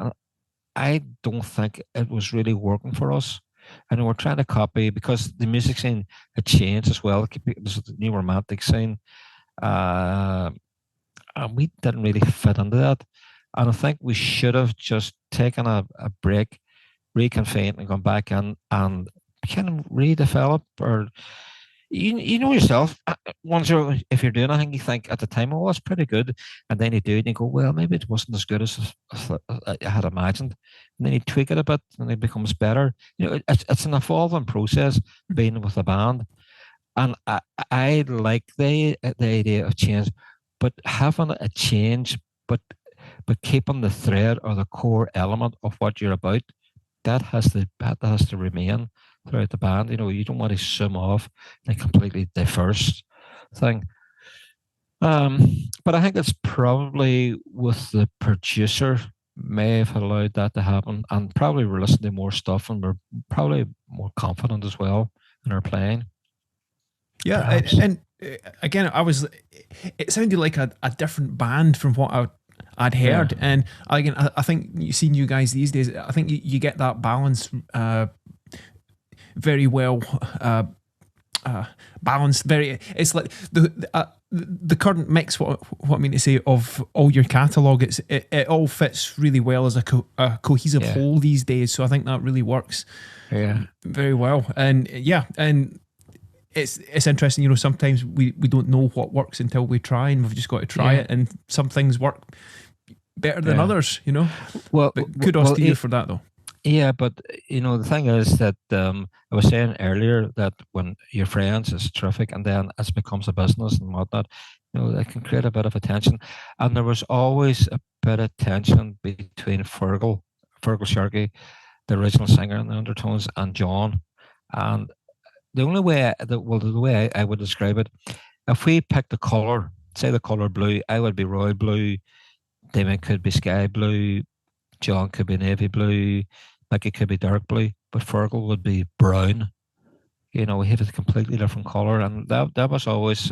I don't think it was really working for us. and we're trying to copy because the music scene had changed as well. There's a new romantic scene, uh, and we didn't really fit into that. And I think we should have just taken a break, reconvened, and gone back and kind of redevelop or you know yourself. Once if you're doing anything, you think at the time, oh, it's pretty good, and then you do it, and you go, well, maybe it wasn't as good as I had imagined, and then you tweak it a bit, and it becomes better. You know, it's an evolving process being with a band, and I like the idea of change, but having a change, but keeping the thread or the core element of what you're about, that has to remain throughout the band. You know, you don't want to zoom off in a completely diverse thing. But I think it's probably with the producer may have allowed that to happen, and probably we're listening to more stuff, and we're probably more confident as well in our playing. Yeah, Perhaps. and again, it sounded like a different band from what I'd Yeah. heard, and again, I think you see you guys these days. I think you get that balance very well balanced. It's like the current mix. What I mean to say of all your catalogue, it all fits really well as a cohesive Yeah. whole these days. So I think that really works Yeah. very well. And yeah, and it's interesting. You know, sometimes we don't know what works until we try, and we've just got to try Yeah. it. And some things work better than Yeah. others. You know, Well, but kudos to you for that, though. yeah, but you know, the thing is that I was saying earlier that when your friends is terrific, and then it becomes a business and whatnot, you know, that can create a bit of a tension. And there was always a bit of tension between Fergal Sharkey, the original singer in the Undertones, and John. And the only way, the way I would describe it, if we picked the color, say the color blue, I would be royal blue, Damon could be sky blue, John could be navy blue, like it could be dark blue, but Fergal would be brown. You know, he had a completely different color, and that was always,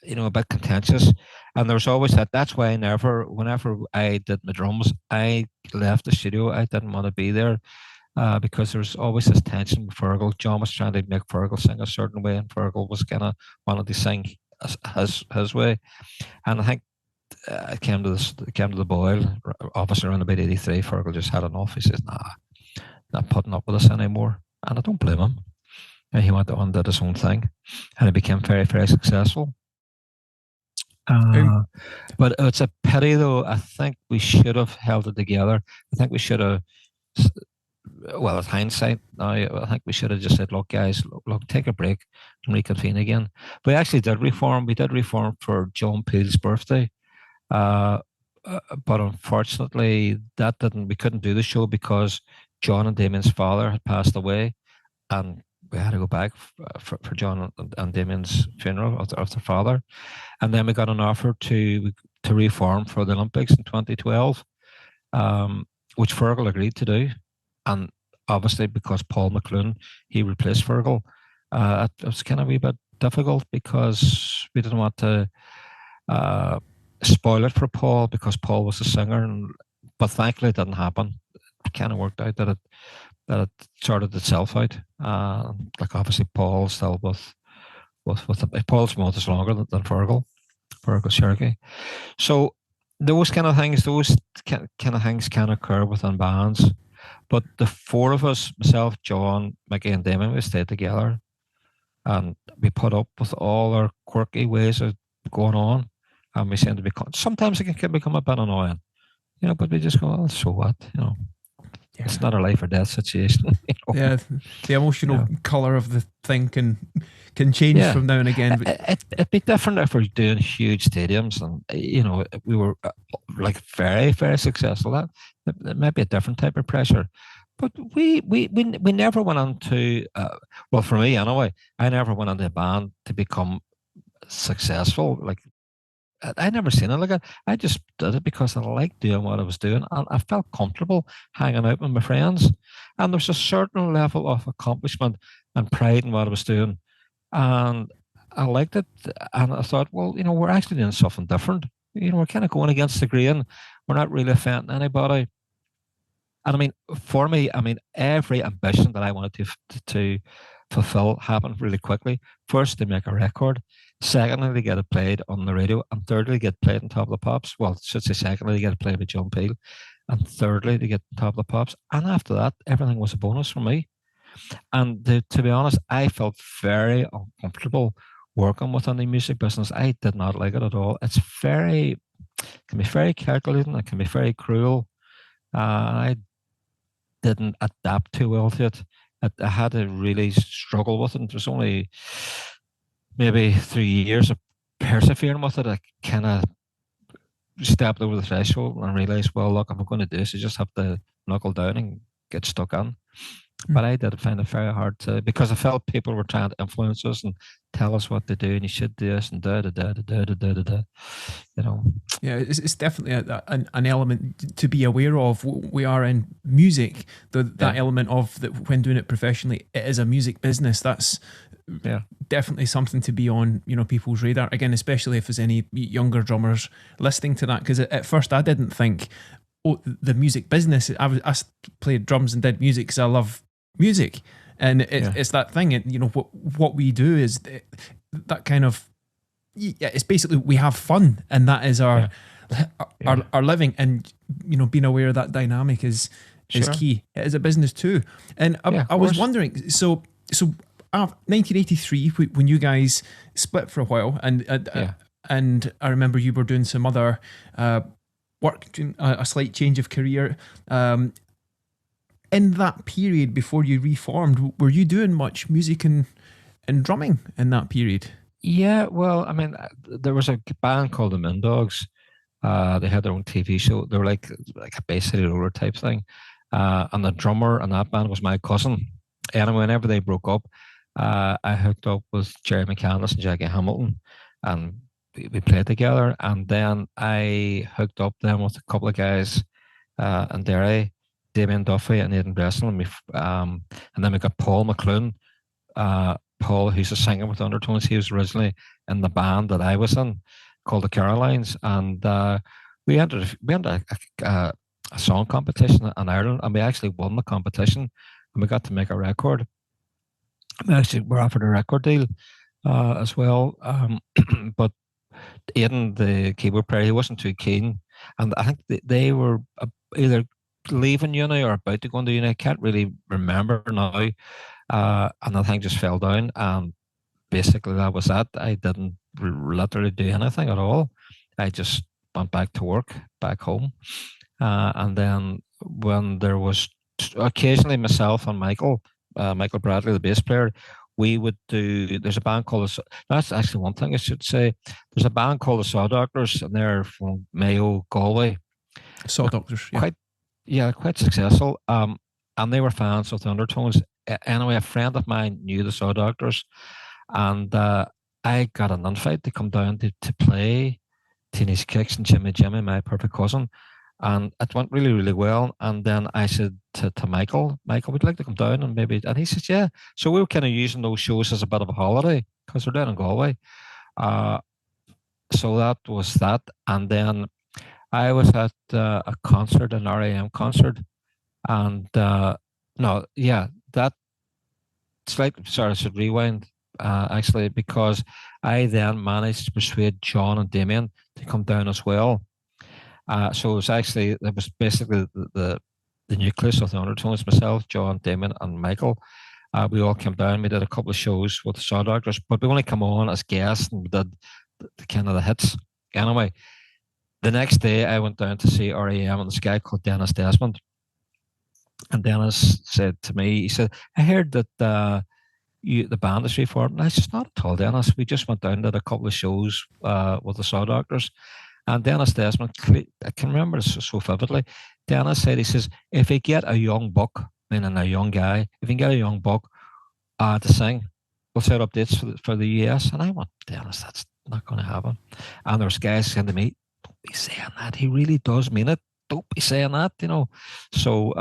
you know, a bit contentious. And there was always that. That's why whenever I did my drums, I left the studio. I didn't want to be there because there was always this tension with Fergal. John was trying to make Fergal sing a certain way, and Fergal was kind of wanted to sing his way. And I think it came to this, it came to the boil. Obviously, around about 83, Fergal just had enough. He says, "Nah, not putting up with this anymore." And I don't blame him. And he went on and did his own thing, and he became very, very successful. Um, But it's a pity, though. I think we should have held it together. I think we should have. Well, with hindsight now, I think we should have just said, "Look, guys, look, take a break and reconvene again." We actually did reform. We did reform for John Peel's birthday. Uh, but unfortunately, that didn't. We couldn't do the show because John and Damien's father had passed away, and we had to go back for John and Damien's funeral of their father. And then we got an offer to reform for the Olympics in 2012, which Fergal agreed to do, and obviously because Paul McLoone he replaced Fergal, it was kind of a wee bit difficult because we didn't want to. Uh, Spoil it for Paul because Paul was a singer, but thankfully it didn't happen. It kind of worked out that it sorted itself out. Like obviously Paul's still Paul's been with us longer than Fergal Sherky. So those kind of things can occur within bands. But the four of us, myself, John, Mickey, and Damon, we stayed together, and we put up with all our quirky ways of going on, and we seem to be sometimes it can become a bit annoying, you know. But we just go, oh, so what, you know. Yeah. It's not a life or death situation. You know? Yeah, the emotional colour of the thing can change from now and again. But it'd be different if we're doing huge stadiums, and you know we were like very, very successful. That might be a different type of pressure. But we never went on to well, for me anyway, I never went into a band to become successful. Like I never seen it like that. I just did it because I liked doing what I was doing, and I felt comfortable hanging out with my friends. And there's a certain level of accomplishment and pride in what I was doing, and I liked it. And I thought, well, you know, we're actually doing something different. You know, we're kind of going against the grain. We're not really offending anybody. And I mean, for me, I mean, every ambition that I wanted to fulfill happened really quickly. First, to make a record. Secondly, to get it played on the radio. And thirdly, get played on Top of the Pops. Well, I should say secondly, to get it played with John Peel. And thirdly, to get Top of the Pops. And after that, everything was a bonus for me. And to be honest, I felt very uncomfortable working within the music business. I did not like it at all. It's very, can be very calculating. It can be very cruel. I didn't adapt too well to it. I had to really struggle with it. It was only maybe 3 years of persevering with it. I kind of stepped over the threshold and realized, well, look, if I'm going to do this, you just have to knuckle down and get stuck on. But I did find it very hard to, because I felt people were trying to influence us and tell us what to do, and you should do this and da da da da da da da da. You know. Yeah, it's definitely an element to be aware of. We are in music, that element of that when doing it professionally, it is a music business. That's definitely something to be on, people's radar. Again, especially if there's any younger drummers listening to that, because at first I didn't think, the music business. I played drums and did music because I love music, and it's that thing. What we do is that kind of. Yeah, it's basically we have fun, and that is our living, and being aware of that dynamic is key. It is a business too, and I was wondering. So 1983, when you guys split for a while, and I remember you were doing some other work, a slight change of career. In that period before you reformed, were you doing much music and drumming in that period? Yeah, well, I mean, there was a band called the Moondogs. They had their own TV show. They were like a Bay City Roller type thing. And the drummer in that band was my cousin. Anyway, whenever they broke up, I hooked up with Jerry McCandless and Jackie Hamilton, and we played together. And then I hooked up them with a couple of guys in Derry, Damien Duffy and Aidan Bresson. And then we got Paul McLoone. Paul, who's a singer with Undertones, he was originally in the band that I was in, called the Carolines, and we entered a song competition in Ireland, and we actually won the competition, and we got to make a record. We actually were offered a record deal as well, but Aidan, the keyboard player, he wasn't too keen, and I think they were either leaving uni or about to go into uni. I can't really remember now. And the thing just fell down, and basically that was that. I didn't literally do anything at all. I just went back to work back home, and then when there was occasionally myself and Michael Bradley, the bass player, we would do. There's a band called that's actually one thing I should say. There's a band called the Saw Doctors, and they're from Mayo, Galway. Saw Doctors, quite successful. And they were fans of the Undertones. Anyway, a friend of mine knew the Saw Doctors, and I got an invite to come down to play Teenage Kicks and Jimmy, my perfect cousin, and it went really, really well. And then I said to Michael, would you like to come down and maybe? And he says, yeah. So we were kind of using those shows as a bit of a holiday because we're down in Galway. So that was that, and then I was at a concert, an REM concert, and that sorry, I should rewind actually, because I then managed to persuade John and Damien to come down as well. So it was basically the nucleus of the Undertones, myself, John, Damien, and Michael. We all came down. We did a couple of shows with the Saw Doctors, but we only come on as guests, and we did the kind of the hits. Anyway, the next day I went down to see REM, and this guy called Dennis Desmond. And Dennis said to me, he said, I heard that the band is reformed. And I said, not at all, Dennis. We just went down to a couple of shows with the Saw Doctors. And Dennis Desmond, I can remember this so vividly. Dennis said, he says, if you get a young buck, meaning a young guy, if you can get a young buck to sing, we'll set up dates for the US. And I went, Dennis, that's not going to happen. And there was guys saying to me, don't be saying that. He really does mean it. Don't be saying that, So,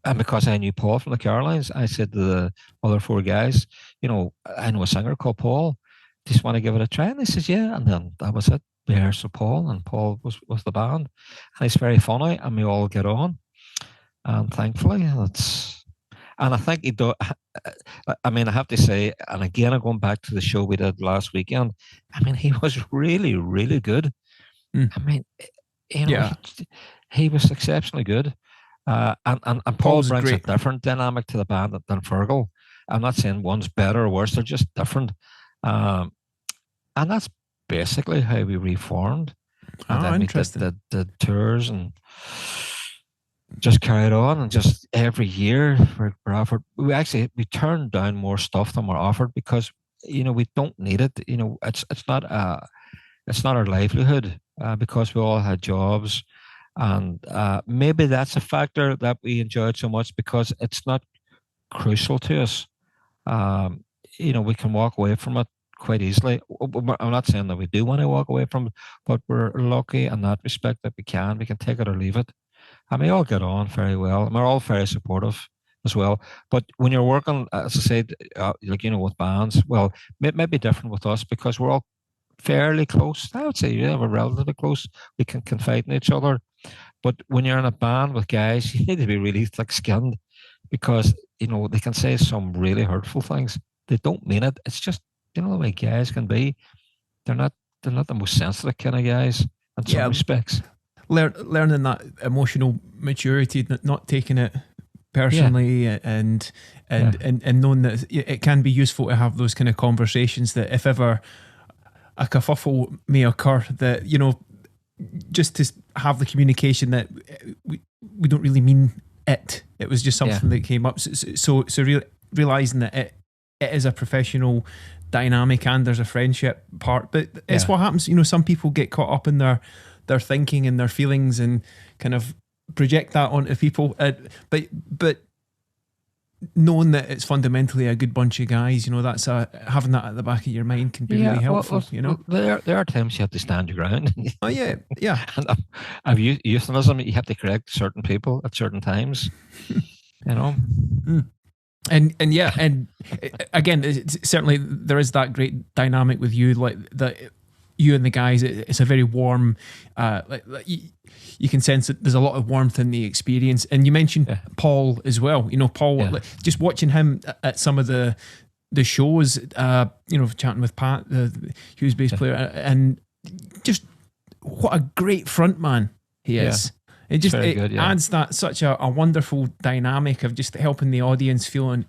and because I knew Paul from the Carolines, I said to the other four guys, I know a singer called Paul. Do you want to give it a try? And they said, yeah. And then that was it. We rehearsed with Paul, and Paul was the band. And he's very funny, and we all get on. And thankfully, and I think he do. I mean, I have to say, and again, I'm going back to the show we did last weekend. I mean, he was really, really good. Mm. I mean, Yeah. he was exceptionally good. And Paul Paul's brings a great. different dynamic to the band than Fergal. I'm not saying one's better or worse; they're just different. Um, and that's basically how we reformed. And Oh, then we did interesting. the tours and just carried on, and just every year we're offered. We turned down more stuff than we're offered because we don't need it. It's not our livelihood, because we all had jobs, and maybe that's a factor that we enjoyed so much because it's not crucial to us. Um, we can walk away from it quite easily. I'm not saying that we do want to walk away from it, but we're lucky in that respect that we can take it or leave it. And we all get on very well, and we're all very supportive as well. But when you're working, as I said, with bands, well, it may be different with us because we're all fairly close. I would say, yeah, we're relatively close. We can confide in each other. But when you're in a band with guys, you need to be really thick-skinned because they can say some really hurtful things. They don't mean it. It's just the way guys can be. They're not they're not the most sensitive kind of guys in some Yeah. respects. Learning that emotional maturity, not taking it Yeah, personally, and yeah, knowing that it can be useful to have those kind of conversations, that if ever a kerfuffle may occur, that just to have the communication that we don't really mean it. It was just yeah, something that came up. Realizing that it is a professional dynamic and there's a friendship part, but it's yeah. what happens. Some people get caught up in their thinking and their feelings and kind of project that onto people. But knowing that it's fundamentally a good bunch of guys, that's having that at the back of your mind can be really Yeah, helpful. there are times you have to stand your ground. Oh yeah, yeah. And I've euphemism. You have to correct certain people at certain times. You know. Mm. And yeah, and again, certainly there is that great dynamic with you, like that. You and the guys, it's a very warm. You can sense that there's a lot of warmth in the experience. And you mentioned Yeah, Paul as well. Paul, yeah, like, just watching him at some of the shows. Chatting with Pat, the Hughes bass yeah, player, and just what a great front man he yeah. is. It It's just very it good. Yeah, adds that such a wonderful dynamic of just helping the audience feeling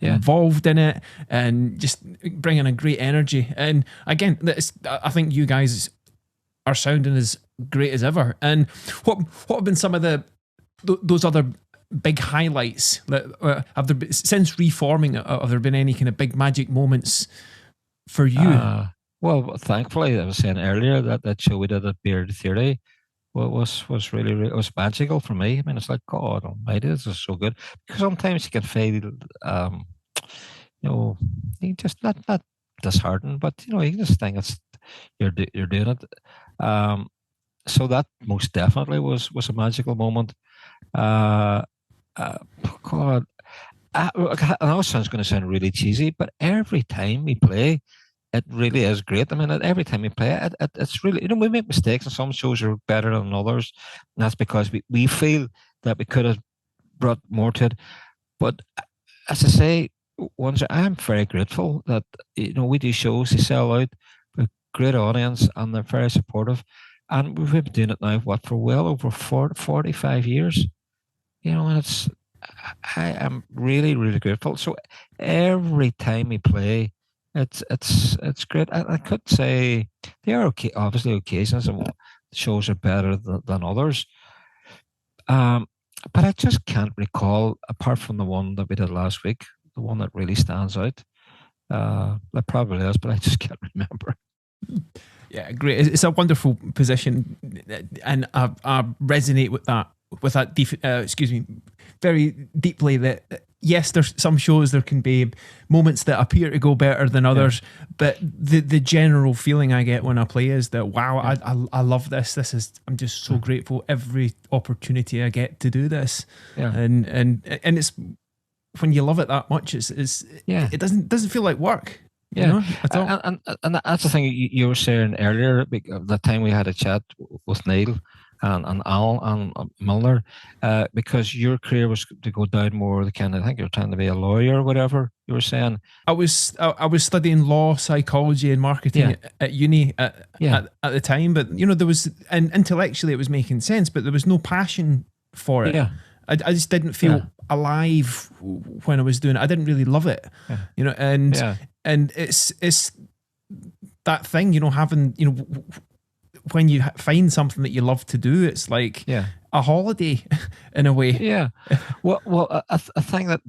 yeah, involved in it and just bringing a great energy. And again, I think you guys are sounding as great as ever. And what have been some of those other big highlights that have there been, since reforming? Have there been any kind of big magic moments for you? well, thankfully, I was saying earlier that show we did at Beard Theory was really, really, it was magical for me. I mean, it's like, God Almighty, this is so good. Because sometimes you can feel, you know, you just not disheartened, but you can just think you're doing it. Um, so that most definitely was a magical moment. Uh, God, I know it sounds going to sound really cheesy, but every time we play, it really is great. I mean, every time we play it's really, we make mistakes and some shows are better than others. And that's because we feel that we could have brought more to it. But as I say, I'm very grateful that, we do shows, they sell out, with great audience, and they're very supportive. And we've been doing it now, what, for well over 45 years? And I am really, really grateful. So every time we play, it's great. I could say there are obviously occasions and shows are better than others. Um, but I just can't recall, apart from the one that we did last week, the one that really stands out. That probably is, but I just can't remember. Yeah, great. It's a wonderful position, and I resonate with that. Excuse me, very deeply. That yes, there's some shows there can be moments that appear to go better than Yeah, others, but the general feeling I get when I play is that wow, yeah, I love this. I'm just so yeah, grateful every opportunity I get to do this, yeah, and it's when you love it that much, yeah. it doesn't feel like work, Yeah, at all. and that's the thing you were saying earlier. The time we had a chat with Neil, and Al and Milner, because your career was to go down more the kind of, I think you're trying to be a lawyer or whatever you were saying. I was studying law, psychology, and marketing Yeah, at uni yeah, at the time, but there was, and intellectually it was making sense, but there was no passion for it. yeah, I just didn't yeah, feel alive when I was doing it. I didn't really love it, yeah, and yeah, it's that thing, having, when you find something that you love to do, it's like yeah. a holiday in a way. Yeah. Well, a thing that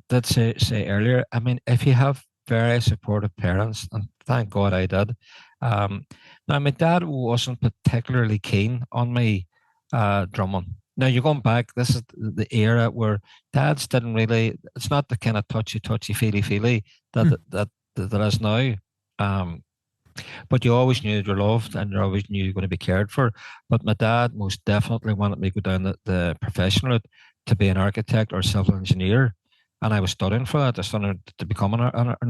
did say earlier. I mean, if you have very supportive parents, and thank God I did. Um, Now my dad wasn't particularly keen on me drumming. Now you're going back. This is the era where dads didn't really. It's not the kind of touchy feely that Hmm. that is now. Um, but you always knew you're loved and you always knew you're going to be cared for. But my dad most definitely wanted me to go down the professional route to be an architect or civil engineer. And I was studying for that. I studied to become an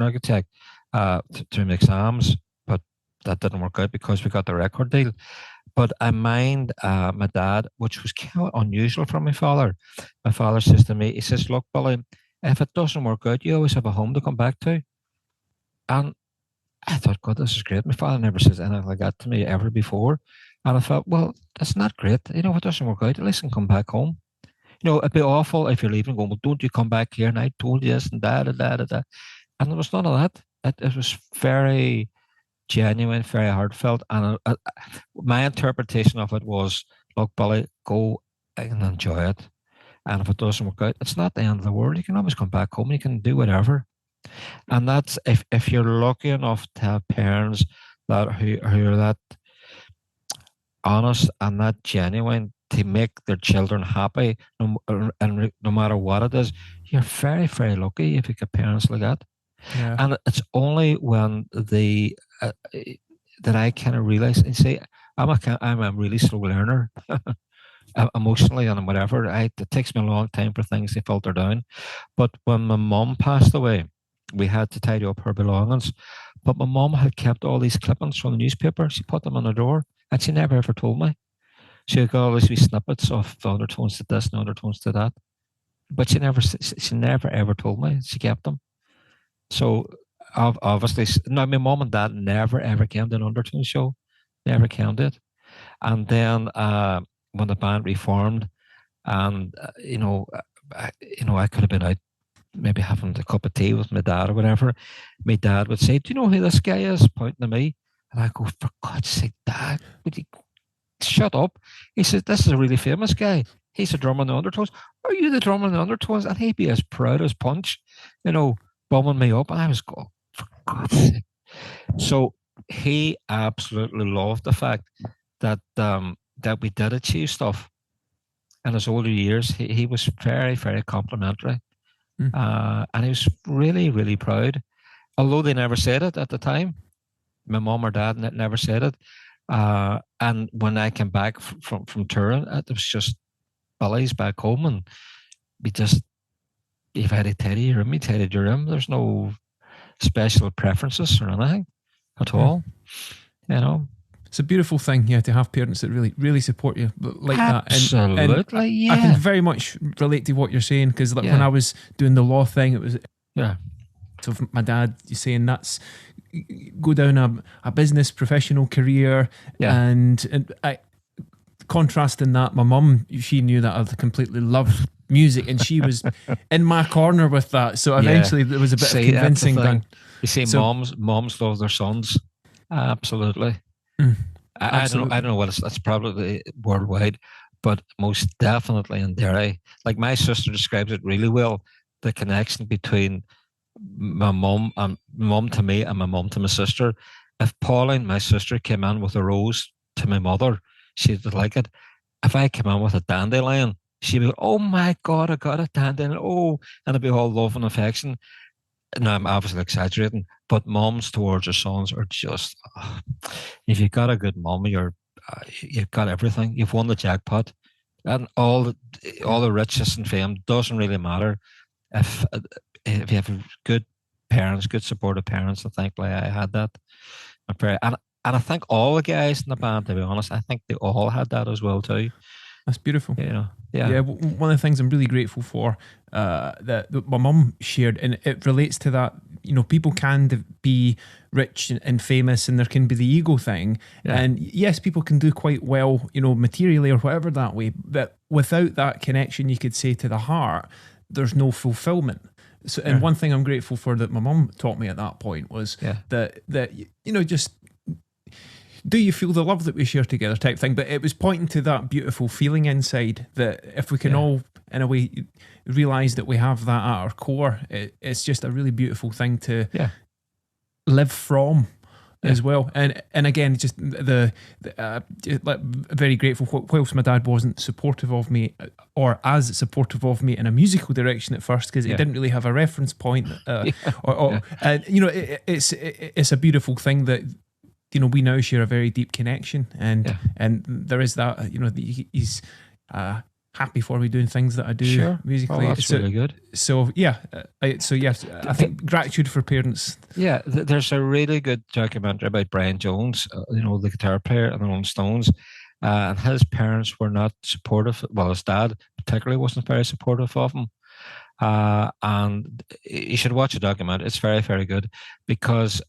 architect through my exams. But that didn't work out because we got the record deal. But I mind my dad, which was kind of unusual for my father. My father says to me, he says, "Look, Billy, if it doesn't work out, you always have a home to come back to." And I thought, God, this is great. My father never says anything like that to me ever before. And I thought, well, that's not great. If it doesn't work out, at least I can come back home. It'd be awful if you're leaving going, well, don't you come back here? And I told you this and that. And there was none of that. It was very genuine, very heartfelt. And my interpretation of it was, look, Billy, go and enjoy it. And if it doesn't work out, it's not the end of the world. You can always come back home. You can do whatever. And that's if you're lucky enough to have parents who are that honest and that genuine to make their children happy, no matter what it is, you're very, very lucky if you get parents like that. Yeah. And it's only when that I kind of realize and say, I'm a really slow learner, emotionally and whatever. It takes me a long time for things to filter down. But when my mum passed away, we had to tidy up her belongings. But my mum had kept all these clippings from the newspaper. She put them on the door, and she never ever told me. She got all these wee snippets of the undertones to this and undertones to that. But she never ever told me. She kept them. So obviously, now my mum and dad never ever came to an undertone show. Never came to it. And then when the band reformed, and I could have been out maybe having a cup of tea with my dad or whatever. My dad would say, "Do you know who this guy is?" Pointing to me, and I go, "For God's sake, Dad, would you shut up?" He said, "This is a really famous guy. He's a drummer in the Undertones. Are you the drummer in the Undertones?" And he'd be as proud as punch, bumming me up. And I was going, "For God's sake." So he absolutely loved the fact that we did achieve stuff. In his older years, he was very, very complimentary. Mm. And he was really, really proud. Although they never said it at the time, my mom or dad never said it. And when I came back from touring, it was just Billy's back home, and we just, if I had a tidy your room, you tidied your room. There's no special preferences or anything at Mm. all, you know. It's a beautiful thing, yeah, to have parents that really, really support you like that. And Absolutely, I can yeah, very much relate to what you're saying, because like when yeah, I was doing the law thing, it was yeah, so my dad saying that's go down a business professional career, yeah. and I contrasting that, my mum, she knew that I completely loved music, and she was in my corner with that. So Yeah. eventually there was a bit of See, that's the convincing thing. done. You see, So moms love their sons. Absolutely. mm, I absolutely. don't know what that's probably worldwide, but most definitely in Derry. Like my sister describes it really well. The connection between my mum to me and my mum to my sister. If Pauline, my sister, came in with a rose to my mother, she'd like it. If I came in with a dandelion, she'd be, "Oh my God, I got a dandelion." Oh, and it'd be all love and affection. Now, I'm obviously exaggerating, but moms towards their sons are just, if you've got a good mom, you've got everything. You've won the jackpot. And all the riches and fame doesn't really matter if you have good parents, good supportive parents. And thankfully, I had that. And And I think all the guys in the band, to be honest, I think they all had that as well too. That's beautiful. You know, yeah, Yeah, one of the things I'm really grateful for that my mum shared, and it relates to that. You know, people can be rich and famous, and there can be the ego thing. yeah, And yes, people can do quite well, you know, materially or whatever that way. But without that connection, you could say, to the heart, there's no fulfillment. So, and yeah, one thing I'm grateful for that my mum taught me at that point was yeah, that you know, just do you feel the love that we share together type thing. But it was pointing to that beautiful feeling inside, that if we can yeah, all in a way realize that we have that at our core, it's just a really beautiful thing to yeah, live from yeah, as well. And again, just like, very grateful. Whilst my dad wasn't supportive of me, or as supportive of me in a musical direction at first, because he yeah, didn't really have a reference point, yeah, or yeah, you know, it's a beautiful thing that, you know, we now share a very deep connection, yeah. and there is that, you know, he's happy for me doing things that I do Sure. Well, musically. that's really good. So yeah, so yes, I think gratitude for parents. Yeah, there's a really good documentary about Brian Jones, you know, the guitar player in the Rolling Stones, and his parents were not supportive. Well, his dad particularly wasn't very supportive of him. And you should watch the documentary. It's very, very good because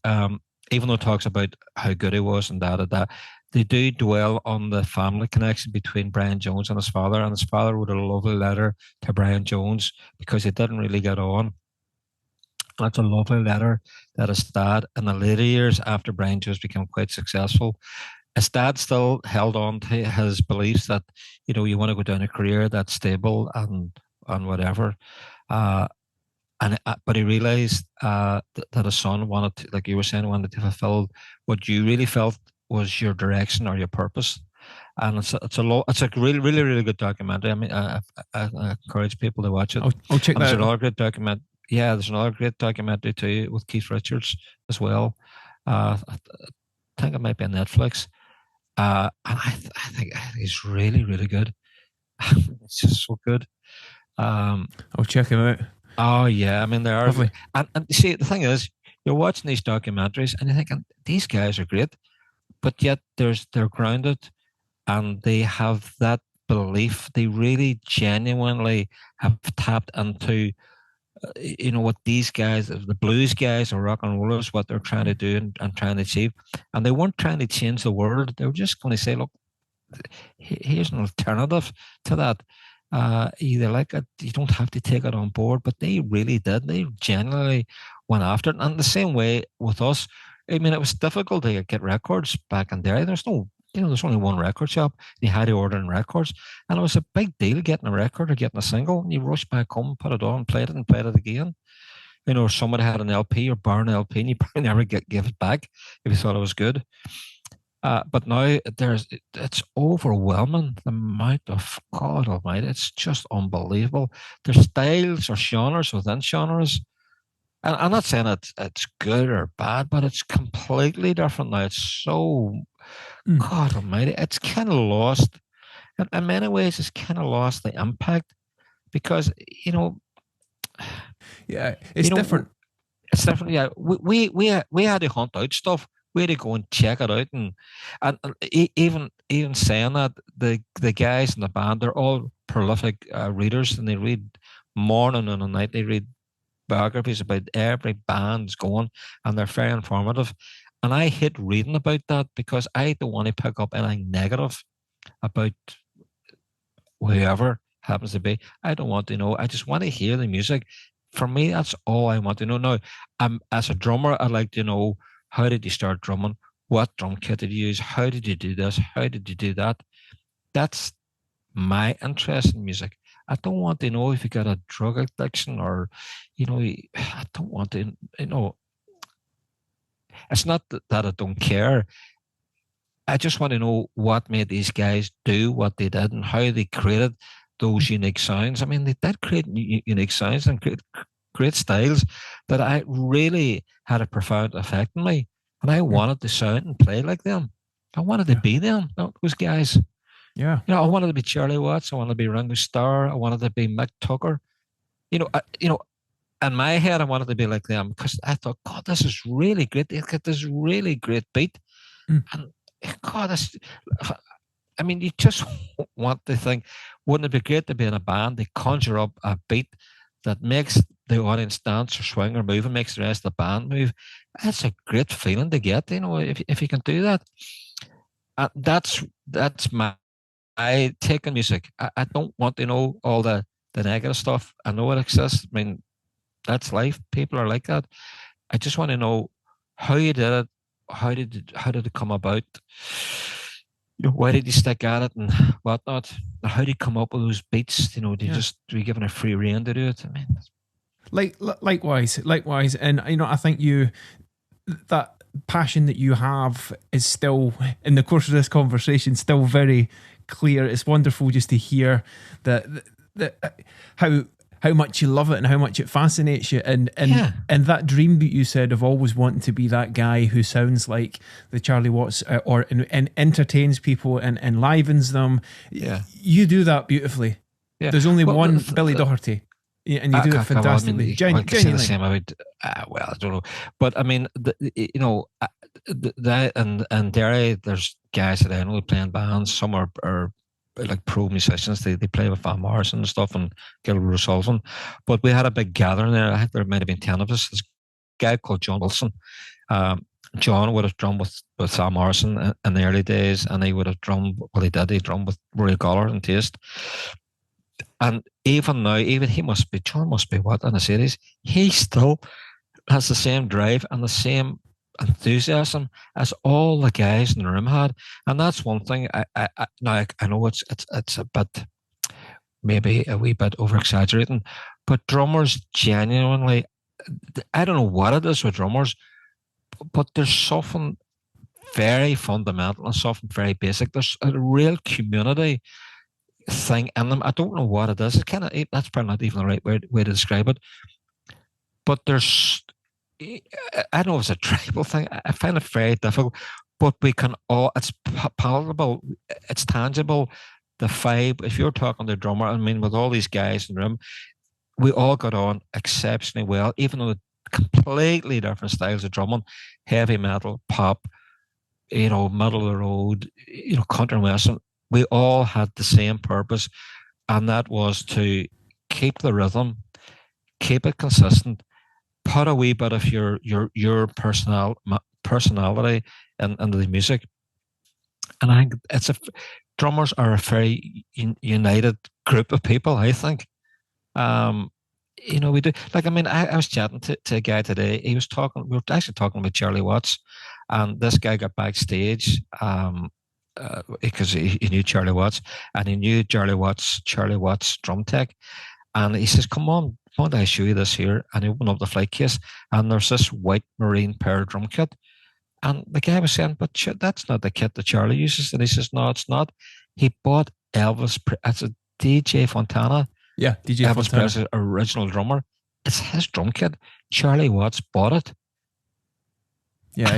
even though it talks about how good he was and da, they do dwell on the family connection between Brian Jones and his father. And his father wrote a lovely letter to Brian Jones because he didn't really get on. That's a lovely letter that his dad, in the later years after Brian Jones became quite successful, his dad still held on to his beliefs that, you know, you want to go down a career that's stable and whatever. Uh, but he realized that his son wanted to, like you were saying, wanted to fulfill what you really felt was your direction or your purpose. And it's a really, really, really good documentary. I mean, I encourage people to watch it. I'll check And there's that out. another great document. Yeah, there's another great documentary too with Keith Richards as well. I think it might be on Netflix. And I think he's really, really good. It's just so good. Um, I'll check it out. oh yeah, I mean there are, Lovely. and you see the thing is, you're watching these documentaries and you're thinking these guys are great, but yet they're grounded and they have that belief. They really genuinely have tapped into you know what these guys, the blues guys or rock and rollers, what they're trying to do and trying to achieve, and they weren't trying to change the world. They were just going to say, look, here's an alternative to that. Either like it, you don't have to take it on board, but they really did. They genuinely went after it, and the same way with us. I mean, it was difficult to get records back in there. There's no, you know, there's only one record shop. You had to order in records, and it was a big deal getting a record or getting a single. And you rush back home, put it on, played it, and played it again. You know, somebody had an LP or borrowed an LP, and you probably never give it back if you thought it was good. But now it's overwhelming the amount of God Almighty. It's just unbelievable. There's styles or genres within genres. And I'm not saying it's good or bad, but it's completely different now. It's so Mm. God Almighty. It's kind of lost. In many ways, it's kind of lost the impact because Yeah, it's you know, different. it's different. Yeah, we had to hunt out stuff. We had to go and check it out, and even saying that the guys in the band, they're all prolific readers, and they read morning and night. They read biographies about every band's going, and they're very informative. And I hate reading about that because I don't want to pick up anything negative about whoever happens to be. I don't want to know. I just want to hear the music. For me, that's all I want to know. Now, as a drummer, I'd like to know, how did you start drumming? What drum kit did you use? How did you do this? How did you do that? That's my interest in music. I don't want to know if you got a drug addiction or, I don't want to, it's not that I don't care. I just want to know what made these guys do what they did and how they created those unique sounds. I mean, they did create unique sounds and great styles that I really had a profound effect on me. And I Mm. wanted to sound and play like them. I wanted to Yeah, be them, those guys. yeah, I wanted to be Charlie Watts. I wanted to be Ringo Starr. I wanted to be Mick Tucker. In my head, I wanted to be like them because I thought, God, this is really great. They get this really great beat. Mm. And God, I mean, you just want to think, wouldn't it be great to be in a band? They conjure up a beat that makes the audience dance or swing or move and makes the rest of the band move. That's a great feeling to get, if you can do that. That's my take on music. I don't want to know all the negative stuff. I know it exists. I mean, that's life. People are like that. I just want to know how you did it. How did it come about? Why did you stick at it and whatnot? How did you come up with those beats? Did you just were you given a free rein to do it? I mean, likewise, and I think that passion that you have is still, in the course of this conversation, still very clear. It's wonderful just to hear that how much you love it and how much it fascinates you, and that dream that you said of always wanting to be that guy who sounds like the Charlie Watts, and entertains people and enlivens them. You do that beautifully. There's only one Billy Doherty. Yeah, and you do it fantastically. I can say the same about. Well, I don't know, but I mean, that and Derry, there's guys that I know playing bands. Some are like pro musicians. They play with Van Morrison and stuff, and Gilbert O'Sullivan. But we had a big gathering there. I think there might have been 10 of us. This guy called John Wilson. John would have drummed with Sam Morrison in the early days, and he would have drummed. Well, he did. He drummed with Rory Gallagher and Taste. And even now, John must be what in his 80s? He still has the same drive and the same enthusiasm as all the guys in the room had. And that's one thing. I know it's a bit, maybe a wee bit over exaggerating, but drummers genuinely, I don't know what it is with drummers, but there's something very fundamental and something very basic. There's a real community thing in them. I don't know what it is. It's that's probably not even the right way to describe it. But there's, I don't know if it's a tribal thing. I find it very difficult. But we can all, it's palatable, it's tangible. The vibe, if you're talking to the drummer, I mean, with all these guys in the room, we all got on exceptionally well, even though completely different styles of drumming, heavy metal, pop, middle of the road, country and western. We all had the same purpose, and that was to keep the rhythm, keep it consistent, put a wee bit of your personality into the music. And I think drummers are a very united group of people, I think. We do. Like, I mean, I was chatting to a guy today. We were actually talking about Charlie Watts, and this guy got backstage, because he knew Charlie Watts, and he knew Charlie Watts' drum tech, and he says, "Come on, I show you this here?" And he opened up the flight case, and there's this white marine pear drum kit, and the guy was saying, "But that's not the kit that Charlie uses," and he says, "No, it's not. He bought Elvis. It's a DJ Fontana. Yeah, DJ Elvis Fontana. Presley's original drummer. It's his drum kit. Charlie Watts bought it. Yeah,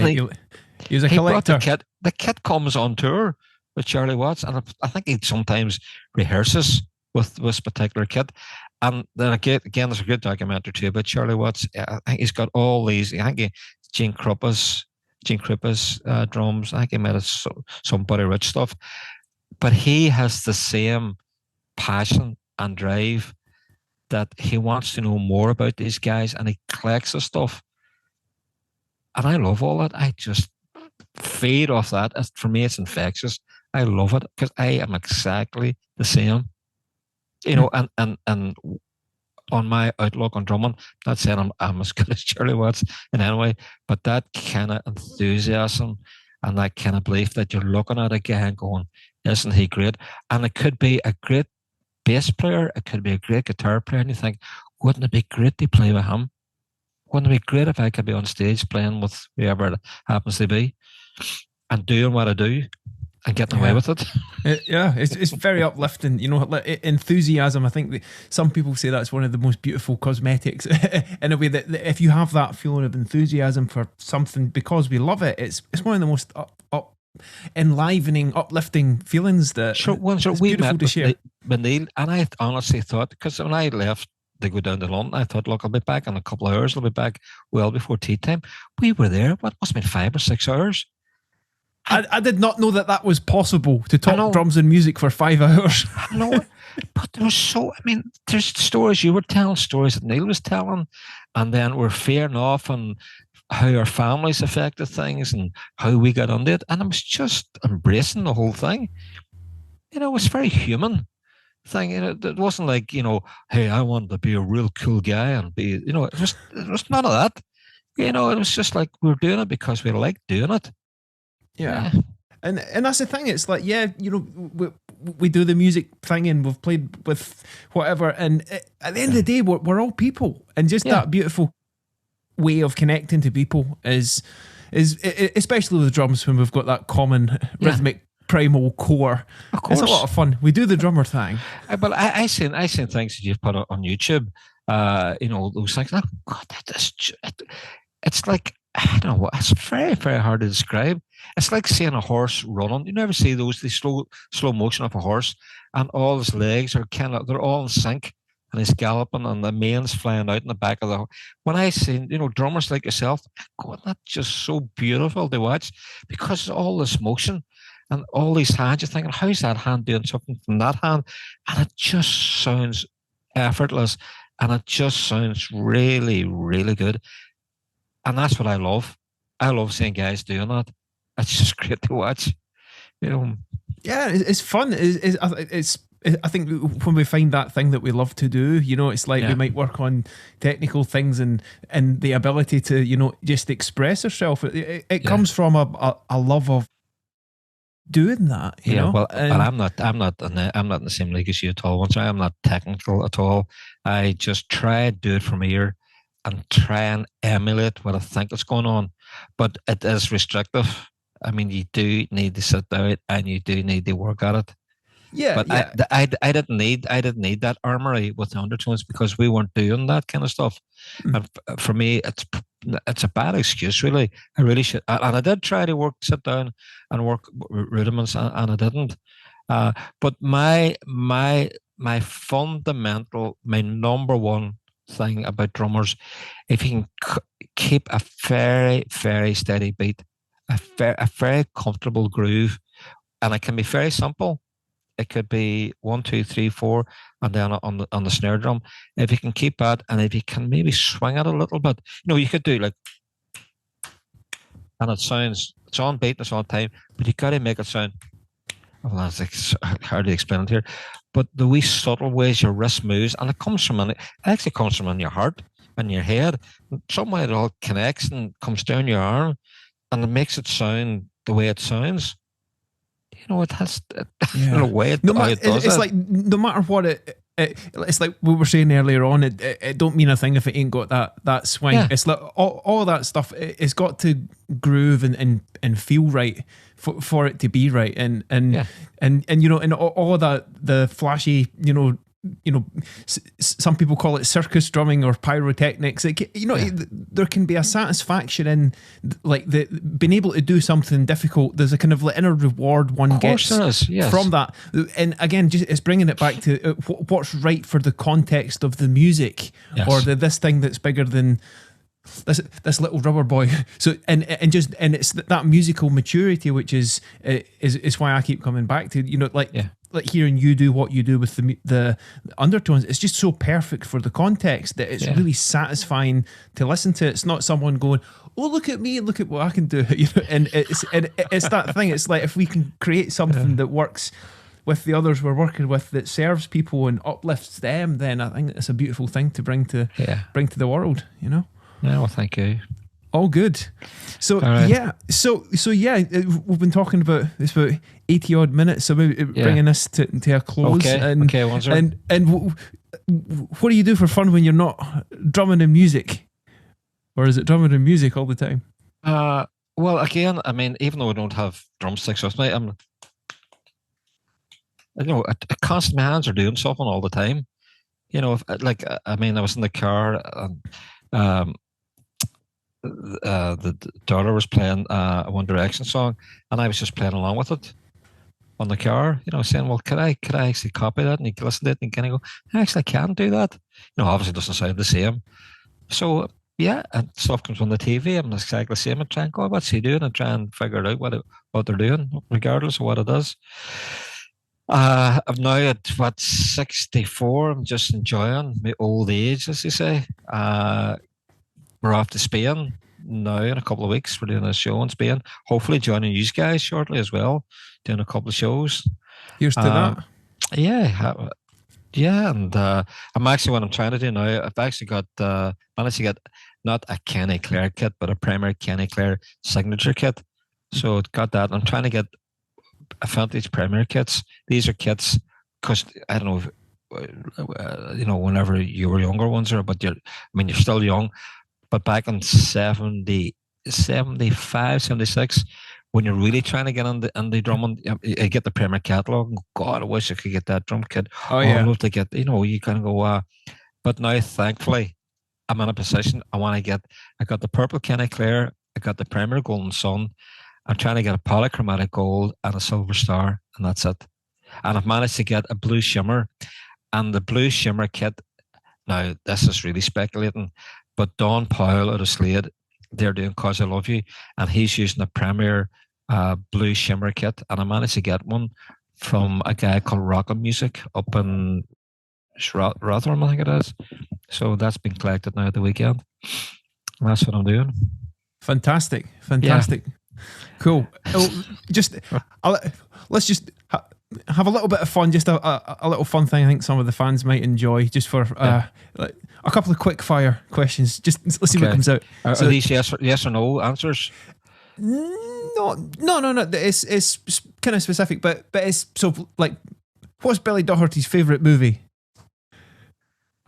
he was a collector. The kit comes on tour with Charlie Watts, and I think he sometimes rehearses with this particular kit. And then again, there's a good documentary too about Charlie Watts. I think he's got all these. I think Gene Krupa's drums. I think he made some Buddy Rich stuff, but he has the same passion and drive that he wants to know more about these guys, and he collects the stuff. And I love all that. I just feed off that. For me, it's infectious. I love it because I am exactly the same. And on my outlook on drumming, not saying I'm as good as Charlie Watts in any way, but that kind of enthusiasm and that kind of belief that you're looking at a guy and going, isn't he great? And it could be a great bass player, it could be a great guitar player, and you think, wouldn't it be great to play with him? Wouldn't it be great if I could be on stage playing with whoever it happens to be and doing what I do and getting away with it? It's very uplifting. Enthusiasm. I think some people say that's one of the most beautiful cosmetics in a way that if you have that feeling of enthusiasm for something because we love it, it's one of the most enlivening, uplifting feelings that we beautiful to share. With Neil, and I honestly thought, because when I left to go down to London, I thought, look, I'll be back in a couple of hours. I'll be back well before tea time. We were there. What must have been 5 or 6 hours? I did not know that was possible to talk drums and music for 5 hours. I know, but there was there's stories you were telling, stories that Neil was telling, and then we're fearing off on how our families affected things and how we got into it. And I was just embracing the whole thing. It was very human thing. It wasn't like, hey, I wanted to be a real cool guy and be, it was none of that. It was just like we were doing it because we liked doing it. Yeah. And that's the thing. It's like, we do the music thing and we've played with whatever. And at the end of the day, we're all people. And just that beautiful way of connecting to people is especially with drums, when we've got that common rhythmic primal core. Of course. It's a lot of fun. We do the drummer thing. But I seen things that you've put on YouTube. Those things. Oh God, it's like, I don't know. It's very, very hard to describe. It's like seeing a horse running. You never see the slow motion of a horse, and all his legs are they're all in sync, and he's galloping, and the mane's flying out in the back of the horse. When I see, drummers like yourself, God, that's just so beautiful to watch, because all this motion and all these hands. You're thinking, how's that hand doing something from that hand? And it just sounds effortless, and it just sounds really, really good. And that's what I love. I love seeing guys doing that. It's just great to watch. Yeah, it's fun. I think when we find that thing that we love to do, it's like we might work on technical things and the ability to, just express ourselves. It comes from a love of doing that. You know? Well, but I'm not in the same league as you at all. I'm not technical at all. I just try to do it from here and try and emulate what I think is going on. But it is restrictive. I mean, you do need to sit down and you do need to work at it. Yeah, but I didn't need that armory with the Undertones, because we weren't doing that kind of stuff. And for me, it's a bad excuse, really. I really should, and I did try to sit down and work rudiments, and I didn't. But my fundamental, my number one thing about drummers, if you can keep a very, very steady beat, a very comfortable groove, and it can be very simple. It could be 1, 2, 3, 4, and then on the snare drum. If you can keep that, and if you can maybe swing it a little bit, you could do like, and it's on beat, it's on time, but you got to make it sound. Well, that's like hard to explain it here, but the wee subtle ways your wrist moves, and it actually comes from in your heart and your head. Somewhere it all connects and comes down your arm, and it makes it sound the way it sounds. It has in a way. It's like no matter what it's like we were saying earlier on. It don't mean a thing if it ain't got that swing. Yeah. It's like all that stuff. It's got to groove and feel right for it to be right. And all of that, the flashy, some people call it circus drumming or pyrotechnics. There can be a satisfaction in like being able to do something difficult. There's a kind of inner reward one gets from that. And again, just it's bringing it back to what's right for the context of the music, or this thing that's bigger than this little rubber boy. So and it's that musical maturity, which is why I keep coming back to like hearing you do what you do with the Undertones. It's just so perfect for the context that it's really satisfying to listen to. It's not someone going, oh, look at me, look at what I can do. And it's that thing. It's like, if we can create something that works with the others we're working with, that serves people and uplifts them, then I think it's a beautiful thing to bring to the world. Yeah, well, thank you. All good. So right. We've been talking about this about 80 odd minutes, so maybe bringing this to a close. Okay. And what do you do for fun when you're not drumming in music, or is it drumming in music all the time? Well, again, I mean, even though I don't have drumsticks with me, constantly my hands are doing something all the time. I was in the car and the daughter was playing a One Direction song, and I was just playing along with it on the car, saying, well, could I actually copy that? And you can listen to it and kind of go, I actually can do that. Obviously it doesn't sound the same. So, Yeah, and stuff comes on the TV. I'm exactly the same. I try and go, what's he doing? And try and figure out what they're doing, regardless of what it is. I'm now at what 64. I'm just enjoying my old age, as you say. We're off to Spain now in a couple of weeks. We're doing a show in Spain. Hopefully joining you guys shortly as well, doing a couple of shows. Here's to that. Yeah, and I'm actually what I'm trying to do now. I've actually got managed to get not a Kenny Clare kit, but a primary Kenny Clare signature kit. So it got that. I'm trying to get a vintage primary kits. These are kits because I don't know, whenever you were younger ones are, but you're still young. But back in 70, 75, 76, when you're really trying to get on the drumming, you get the primary catalog. And God, I wish I could get that drum kit. Oh yeah, I'd love to get. You kind of go. But now, thankfully, I'm in a position. I got the purple Kenny Clare. I got the primary Golden Sun. I'm trying to get a polychromatic gold and a silver star, and that's it. And I've managed to get a blue shimmer, and the blue shimmer kit. Now, this is really speculating, but Don Powell out of Slade, they're doing "Cause I Love You," and he's using a premier blue shimmer kit, and I managed to get one from a guy called Rocket Music up in Rotherham, I think it is. So that's been collected now at the weekend. And that's what I'm doing. Fantastic. Yeah. Cool. Let's just have a little bit of fun. Just a little fun thing I think some of the fans might enjoy. Just for like a couple of quick fire questions. Just let's see what comes out. Are these yes or no answers? No. It's kind of specific, but it's so like, what's Billy Doherty's favourite movie?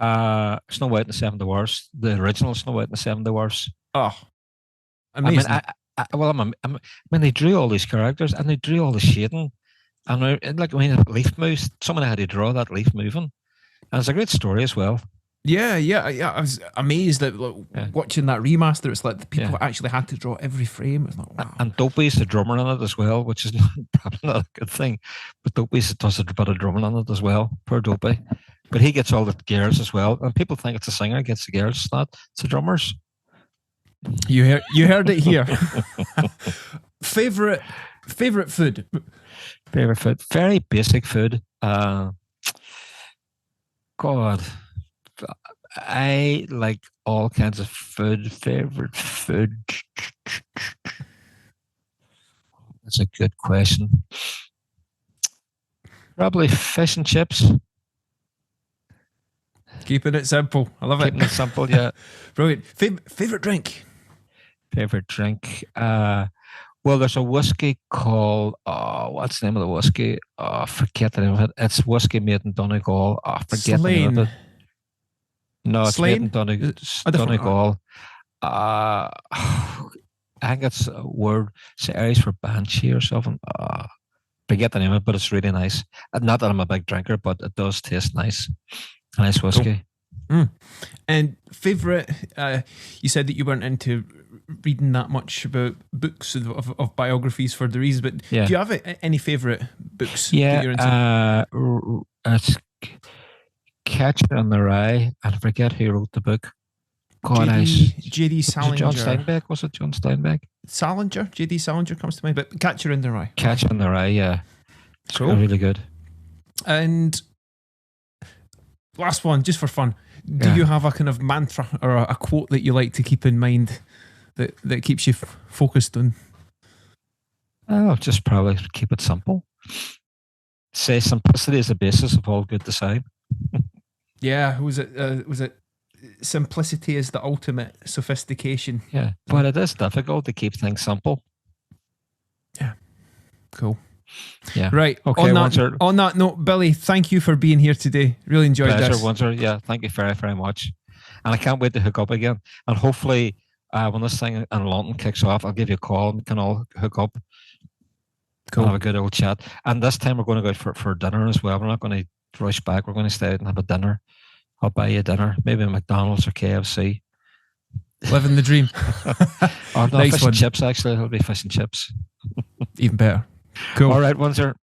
Snow White and the Seven Dwarfs, the original Snow White and the Seven Dwarfs. Oh, amazing! They drew all these characters and they drew all the shading, and leaf moves. Someone had to draw that leaf moving, and it's a great story as well. Yeah. I was amazed at watching that remaster. It's like the people actually had to draw every frame. It's like, wow. And Dopey's the drummer on it as well, which is probably not a good thing. But Dopey's does a bit of drumming on it as well. Poor Dopey. But he gets all the gears as well. And people think it's a singer who gets the gears. It's not. It's the drummers. You heard it here. Favorite food? Favorite food? Very basic food. God. I like all kinds of food. Favorite food? That's a good question. Probably fish and chips. Keeping it simple. I love it. Keeping it simple, yeah. Brilliant. Favorite drink? Favorite drink? Well, there's a whiskey called, what's the name of the whiskey? Forget the name of it. It's whiskey made in Donegal. Forget the name of it. No, it's made in Donegal. I think it's a word, it's Irish for banshee or something. Forget the name of it, but it's really nice. Not that I'm a big drinker, but it does taste nice. Nice whiskey. Cool. And favourite, you said that you weren't into reading that much about books of biographies for the reasons, but do you have any favourite books that you're into? It's Catcher in the Rye, and I forget who wrote the book. J.D. Salinger. John Steinbeck? Was it John Steinbeck? Salinger? J.D. Salinger comes to mind, but Catcher in the Rye. Catcher in the Rye, yeah. It's really good. And last one, just for fun. Do you have a kind of mantra or a quote that you like to keep in mind that keeps you focused on? I'll just probably keep it simple. Say simplicity is the basis of all good design. Yeah, was it simplicity is the ultimate sophistication? Yeah, but it is difficult to keep things simple. Yeah, cool. Yeah. Right. Okay. On that note, Billy, thank you for being here today. Really enjoyed this. Pleasure. Yeah. Thank you very, very much. And I can't wait to hook up again. And hopefully, when this thing in London kicks off, I'll give you a call and we can all hook up. Cool. Have a good old chat. And this time we're going to go out for dinner as well. We're not going to rush back. We're going to stay out and have a dinner. I'll buy you dinner. Maybe McDonald's or KFC. Living the dream. Or no, nice fish and chips, actually. It'll be fish and chips. Even better. Cool. All right, Windsor.